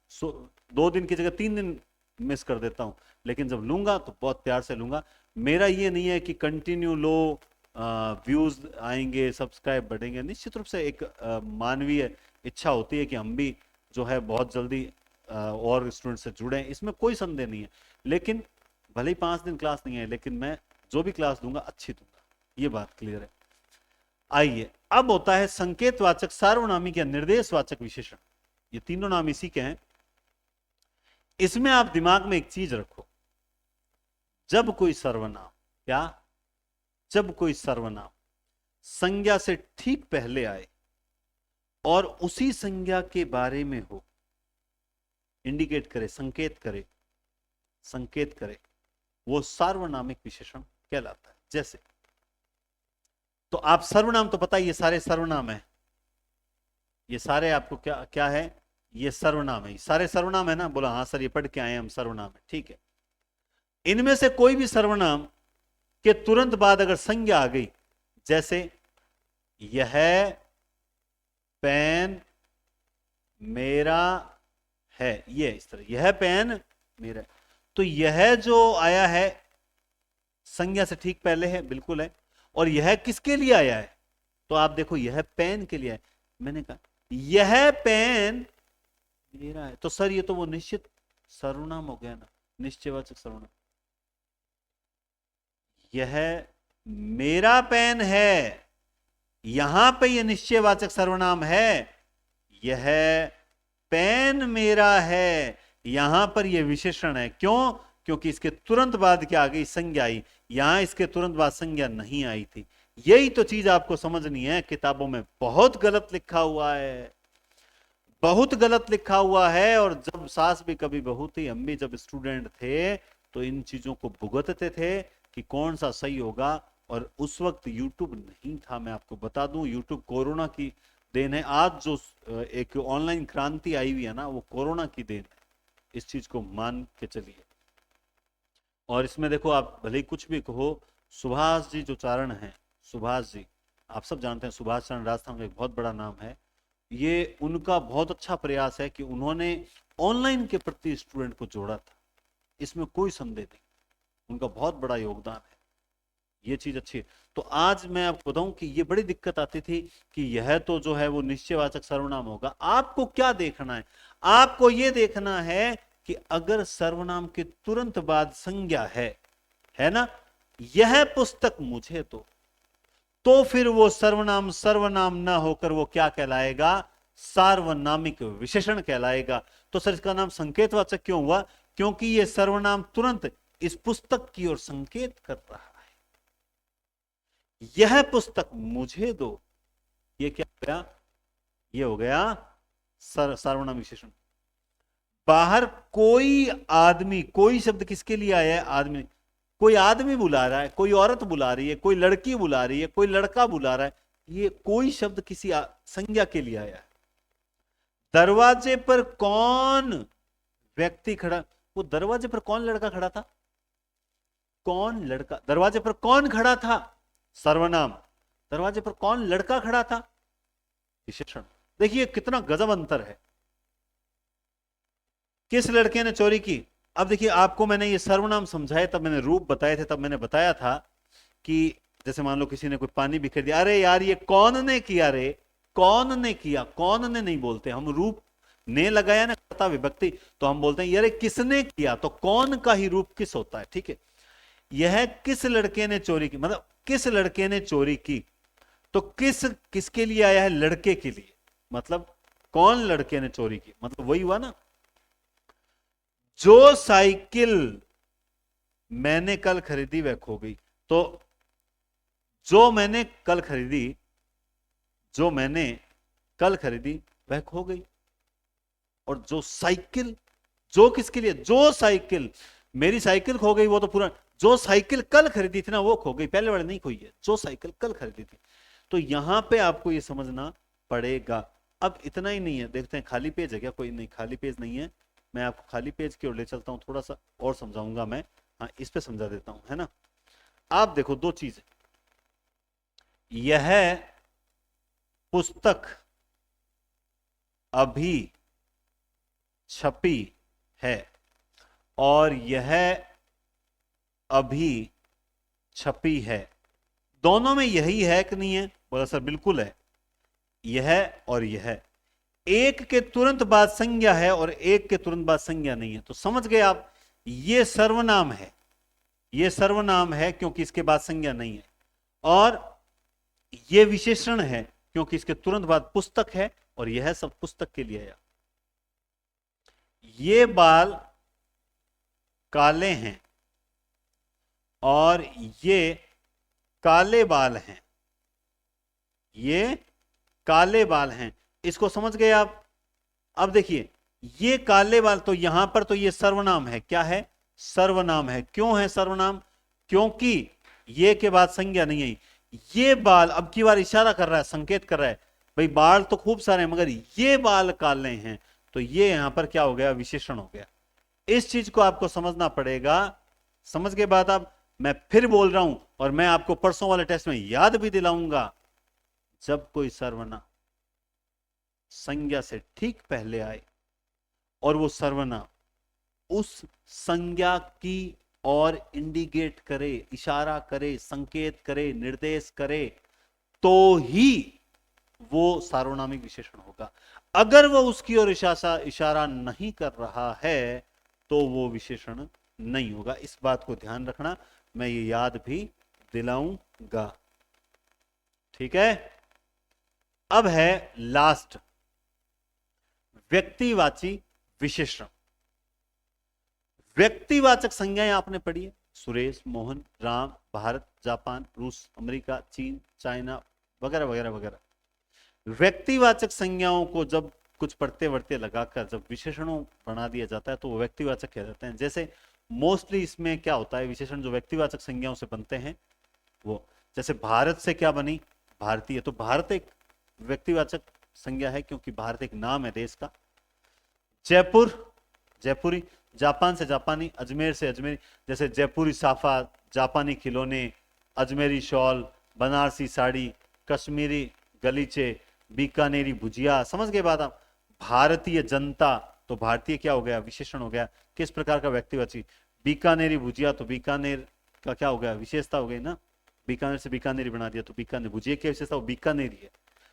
2 दिन की जगह 3 दिन मिस कर देता हूं, लेकिन जब लूंगा तो बहुत प्यार से लूंगा। मेरा ये नहीं है कि कंटिन्यू लो, व्यूज आएंगे, सब्सक्राइब बढ़ेंगे। निश्चित रूप से एक मानवीय इच्छा होती है कि हम भी जो है बहुत जल्दी और स्टूडेंट से जुड़े, इसमें कोई संदेह नहीं है। लेकिन भले ही 5 दिन क्लास नहीं है, लेकिन मैं जो भी क्लास दूंगा अच्छी दूंगा, ये बात क्लियर है। आइए, अब होता है संकेतवाचक, सार्वनामिक या निर्देशवाचक विशेषण। ये तीनों नाम इसी के हैं। इसमें आप दिमाग में एक चीज रखो, जब कोई सर्वनाम, क्या? जब कोई सर्वनाम संज्ञा से ठीक पहले आए और उसी संज्ञा के बारे में हो, इंडिकेट करे, संकेत करे, संकेत करे, वो सार्वनामिक विशेषण कहलाता है। जैसे, तो आप सर्वनाम तो पता है, ये सारे सर्वनाम है, ये सारे आपको क्या क्या है? ये सर्वनाम है, सारे सर्वनाम है ना? बोला हाँ सर, ये पढ़ के आए हम, सर्वनाम है। ठीक है, इनमें से कोई भी सर्वनाम के तुरंत बाद अगर संज्ञा आ गई, जैसे यह पेन मेरा है, ये इस तरह, यह पेन मेरा है, तो यह जो आया है संज्ञा से ठीक पहले है, बिल्कुल है। और यह किसके लिए आया है? तो आप देखो, यह पेन के लिए है। मैंने कहा यह पेन मेरा है, तो सर ये तो वो निश्चित सर्वनाम हो गया ना, निश्चयवाचक सर्वनाम। यह मेरा पेन है, यहां पे ये निश्चयवाचक सर्वनाम है। यह पेन मेरा है, यहां पर यह विशेषण है। क्यों? क्योंकि इसके तुरंत बाद क्या आ गई? संज्ञा आई। यहां इसके तुरंत बाद संज्ञा नहीं आई थी। यही तो चीज आपको समझनी है। किताबों में बहुत गलत लिखा हुआ है, बहुत गलत लिखा हुआ है। और जब सास भी कभी बहू थी, हम भी जब स्टूडेंट थे तो इन चीजों को भुगतते थे कि कौन सा सही होगा। और उस वक्त यूट्यूब नहीं था, मैं आपको बता दूं, यूट्यूब कोरोना की देन है। आज जो एक ऑनलाइन क्रांति आई हुई है ना, वो कोरोना की देन है, इस चीज को मान के चलिए। और इसमें देखो, आप भले ही कुछ भी कहो, सुभाष जी जो चारण हैं, सुभाष जी आप सब जानते हैं, सुभाष चरण राजस्थान का एक बहुत बड़ा नाम है। ये उनका बहुत अच्छा प्रयास है कि उन्होंने ऑनलाइन के प्रति स्टूडेंट को जोड़ा था, इसमें कोई संदेह नहीं, उनका बहुत बड़ा योगदान है, ये चीज अच्छी है। तो आज मैं आपको बताऊं कि ये बड़ी दिक्कत आती थी कि यह तो जो है वो निश्चयवाचक सर्वनाम होगा। आपको क्या देखना है? आपको ये देखना है कि अगर सर्वनाम के तुरंत बाद संज्ञा है ना, यह पुस्तक मुझे तो फिर वो सर्वनाम सर्वनाम ना होकर वो क्या कहलाएगा? सार्वनामिक विशेषण कहलाएगा। तो सर इसका नाम संकेतवाचक क्यों हुआ? क्योंकि यह सर्वनाम तुरंत इस पुस्तक की ओर संकेत कर रहा है, यह पुस्तक मुझे दो। ये क्या हो गया? ये हो गया सर्वनाम विशेषण। बाहर कोई आदमी, कोई शब्द किसके लिए आया है? आदमी। कोई आदमी बुला रहा है, कोई औरत बुला रही है, कोई लड़की बुला रही है, कोई लड़का बुला रहा है, ये कोई शब्द किसी संज्ञा के लिए आया है। दरवाजे पर कौन व्यक्ति खड़ा? वो दरवाजे पर कौन लड़का खड़ा था? कौन लड़का? दरवाजे पर कौन खड़ा था? सर्वनाम। दरवाजे पर कौन लड़का खड़ा था? विशेषण। देखिए कितना गजब अंतर है। किस लड़के ने चोरी की? अब देखिए आपको मैंने ये सर्वनाम समझाया, तब मैंने रूप बताए थे, तब मैंने बताया था कि जैसे मान लो किसी ने कोई पानी बिखेर दिया, अरे यार ये कौन ने किया रे? कौन ने किया? कौन ने नहीं बोलते हम, रूप ने लगाया ना कर्ता विभक्ति, तो हम बोलते हैं यार किसने किया, तो कौन का ही रूप किस होता है। ठीक है, यह किस लड़के ने चोरी की, मतलब किस लड़के ने चोरी की, तो किस किसके लिए आया है? लड़के के लिए। मतलब कौन लड़के ने चोरी की, मतलब वही हुआ ना। जो साइकिल मैंने कल खरीदी वह खो गई, तो जो मैंने कल खरीदी, जो मैंने कल खरीदी वह खो गई। और जो साइकिल, जो किसके लिए? जो साइकिल, मेरी साइकिल खो गई, वो तो पूरा, जो साइकिल कल खरीदी थी ना वो खो गई, पहले वाले नहीं खोई है, जो साइकिल कल खरीदी थी। तो यहां पे आपको ये समझना पड़ेगा। अब इतना ही नहीं है, देखते हैं खाली पेज है क्या? कोई नहीं, खाली पेज नहीं है। मैं आपको खाली पेज की ओर ले चलता हूं, थोड़ा सा और समझाऊंगा मैं। हाँ, इस पे समझा देता हूं, है ना। आप देखो दो चीजें, यह पुस्तक अभी छपी है और यह अभी छपी है, दोनों में यही है कि नहीं है? बोला सर बिल्कुल है, यह और यह। एक के तुरंत बाद संज्ञा है और एक के तुरंत बाद संज्ञा नहीं है, तो समझ गए आप, ये सर्वनाम है, ये सर्वनाम है क्योंकि इसके बाद संज्ञा नहीं है, और यह विशेषण है क्योंकि इसके तुरंत बाद पुस्तक है, और यह सब पुस्तक के लिए है। ये बाल काले हैं और ये काले बाल हैं, ये काले बाल हैं, इसको समझ गए आप। अब देखिए ये काले बाल, तो यहां पर तो ये सर्वनाम है, क्या है? सर्वनाम है। क्यों है सर्वनाम? क्योंकि ये के बाद संज्ञा नहीं आई। ये बाल, अब की बार इशारा कर रहा है, संकेत कर रहा है, भाई बाल तो खूब सारे हैं मगर ये बाल काले हैं, तो ये यहां पर क्या हो गया? विशेषण हो गया। इस चीज को आपको समझना पड़ेगा। समझ गए बात आप? मैं फिर बोल रहा हूं और मैं आपको परसों वाले टेस्ट में याद भी दिलाऊंगा, जब कोई सर्वनाम संज्ञा से ठीक पहले आए और वो सर्वनाम उस संज्ञा की और इंडिकेट करे, इशारा करे, संकेत करे, निर्देश करे, तो ही वो सार्वनामिक विशेषण होगा। अगर वो उसकी ओर इशारा नहीं कर रहा है तो वो विशेषण नहीं होगा। इस बात को ध्यान रखना, मैं ये याद भी दिलाऊंगा। ठीक है, अब है लास्ट, व्यक्तिवाची विशेषण। व्यक्तिवाचक संज्ञाएं आपने पढ़ी है, सुरेश, मोहन, राम, भारत, जापान, रूस, अमेरिका, चीन, चाइना वगैरह वगैरह वगैरह। व्यक्तिवाचक संज्ञाओं को जब कुछ पढ़ते वढ़ते लगाकर जब विशेषणों बना दिया जाता है तो वो व्यक्तिवाचक कह जाते हैं। जैसे मोस्टली इसमें क्या होता है, विशेषण जो व्यक्तिवाचक संज्ञाओं से बनते हैं वो, जैसे भारत से क्या बनी? भारतीय, तो भारत एक व्यक्तिवाचक संज्ञा है क्योंकि भारत एक नाम है देश का। जयपुर, जयपुरी। जापान से जापानी, अजमेर से अजमेरी, जैसे जयपुरी साफा, जापानी खिलौने, अजमेरी शॉल, बनारसी साड़ी, कश्मीरी गलीचे, बीकानेरी भुजिया। समझ गए बात आप? भारतीय जनता, तो भारतीय क्या हो गया? विशेषण हो गया। किस प्रकार का? व्यक्तिवाची। बीकानेरी भुजिया, तो बीकानेर का क्या हो गया? विशेषता हो गई ना, बीकानेर से बीकानेरी बना दिया तो बीकानेर। भुजिया की विशेषता वो बीकानेरी है।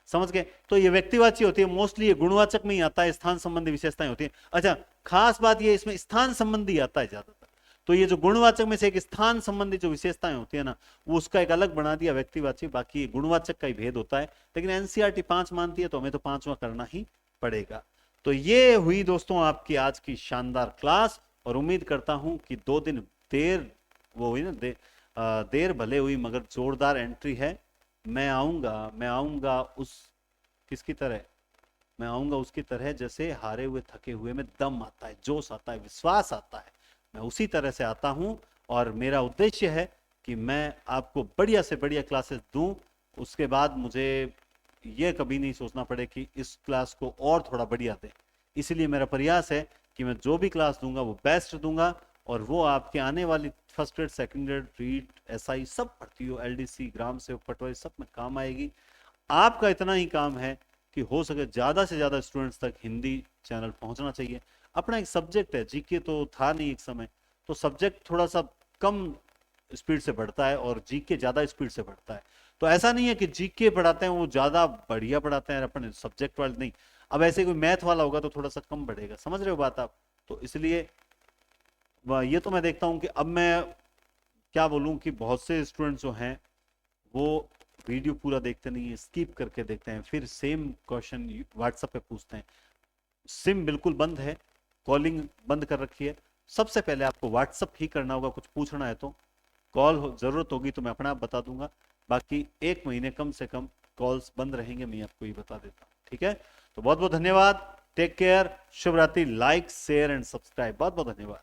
समझ गए? तो ये व्यक्तिवाची होती है, मोस्टली ये गुणवाचक में ही आता है, स्थान संबंधी विशेषताएं होती है। अच्छा, खास बात ये इसमें स्थान संबंधी आता है ज्यादातर, तो ये जो गुणवाचक में से एक स्थान संबंधी जो विशेषताएं होती है ना, वो उसका एक अलग बना दिया व्यक्तिवाची, बाकी गुणवाचक का ही भेद होता है। लेकिन एनसीईआरटी 5 मानती है तो हमें तो 5वां करना ही पड़ेगा। तो ये हुई दोस्तों आपकी आज की शानदार क्लास, और उम्मीद करता हूं कि 2 दिन देर वो हुई ना, देर भले हुई मगर जोरदार एंट्री है। मैं आऊंगा उस किसकी तरह, मैं आऊंगा उसकी तरह जैसे हारे हुए थके हुए में दम आता है, जोश आता है, विश्वास आता है, मैं उसी तरह से आता हूं। और मेरा उद्देश्य है कि मैं आपको बढ़िया से बढ़िया क्लासेस दूं, उसके बाद मुझे यह कभी नहीं सोचना पड़े कि इस क्लास को और थोड़ा बढ़िया दें। इसलिए मेरा प्रयास है कि मैं जो भी क्लास दूंगा वो बेस्ट दूंगा, और वो आपके आने वाली first grade, second grade, REET, SI सब भर्ती हो, एलडीसी, ग्राम सेवक, पटवारी सब में काम आएगी। आपका इतना ही काम है कि हो सके ज्यादा से ज्यादा स्टूडेंट्स तक हिंदी चैनल पहुंचना चाहिए। अपना एक सब्जेक्ट है, जीके तो था नहीं एक समय, तो सब्जेक्ट थोड़ा सा कम स्पीड से बढ़ता है और जीके ज्यादा स्पीड से बढ़ता है। तो ऐसा नहीं है कि जीके पढ़ाते हैं वो ज्यादा बढ़िया पढ़ाते हैं, अपने सब्जेक्ट वाले नहीं। अब ऐसे कोई मैथ वाला होगा तो थोड़ा सा कम बढ़ेगा, समझ रहे हो बात आप? तो इसलिए ये तो मैं देखता हूं कि अब मैं क्या बोलूं कि बहुत से स्टूडेंट्स जो हैं वो वीडियो पूरा देखते नहीं है, स्किप करके देखते हैं, फिर सेम क्वेश्चन व्हाट्सएप पे पूछते हैं। सिम बिल्कुल बंद है, कॉलिंग बंद कर रखी है। सबसे पहले आपको व्हाट्सएप ही करना होगा, कुछ पूछना है तो कॉल जरूरत होगी तो मैं अपना आप बता दूंगा, बाकी 1 महीने कम से कम कॉल्स बंद रहेंगे, मैं आपको ये बता देता हूँ। ठीक है, तो बहुत बहुत धन्यवाद, टेक केयर, शुभ रात्रि, लाइक शेयर एंड सब्सक्राइब, बहुत बहुत धन्यवाद।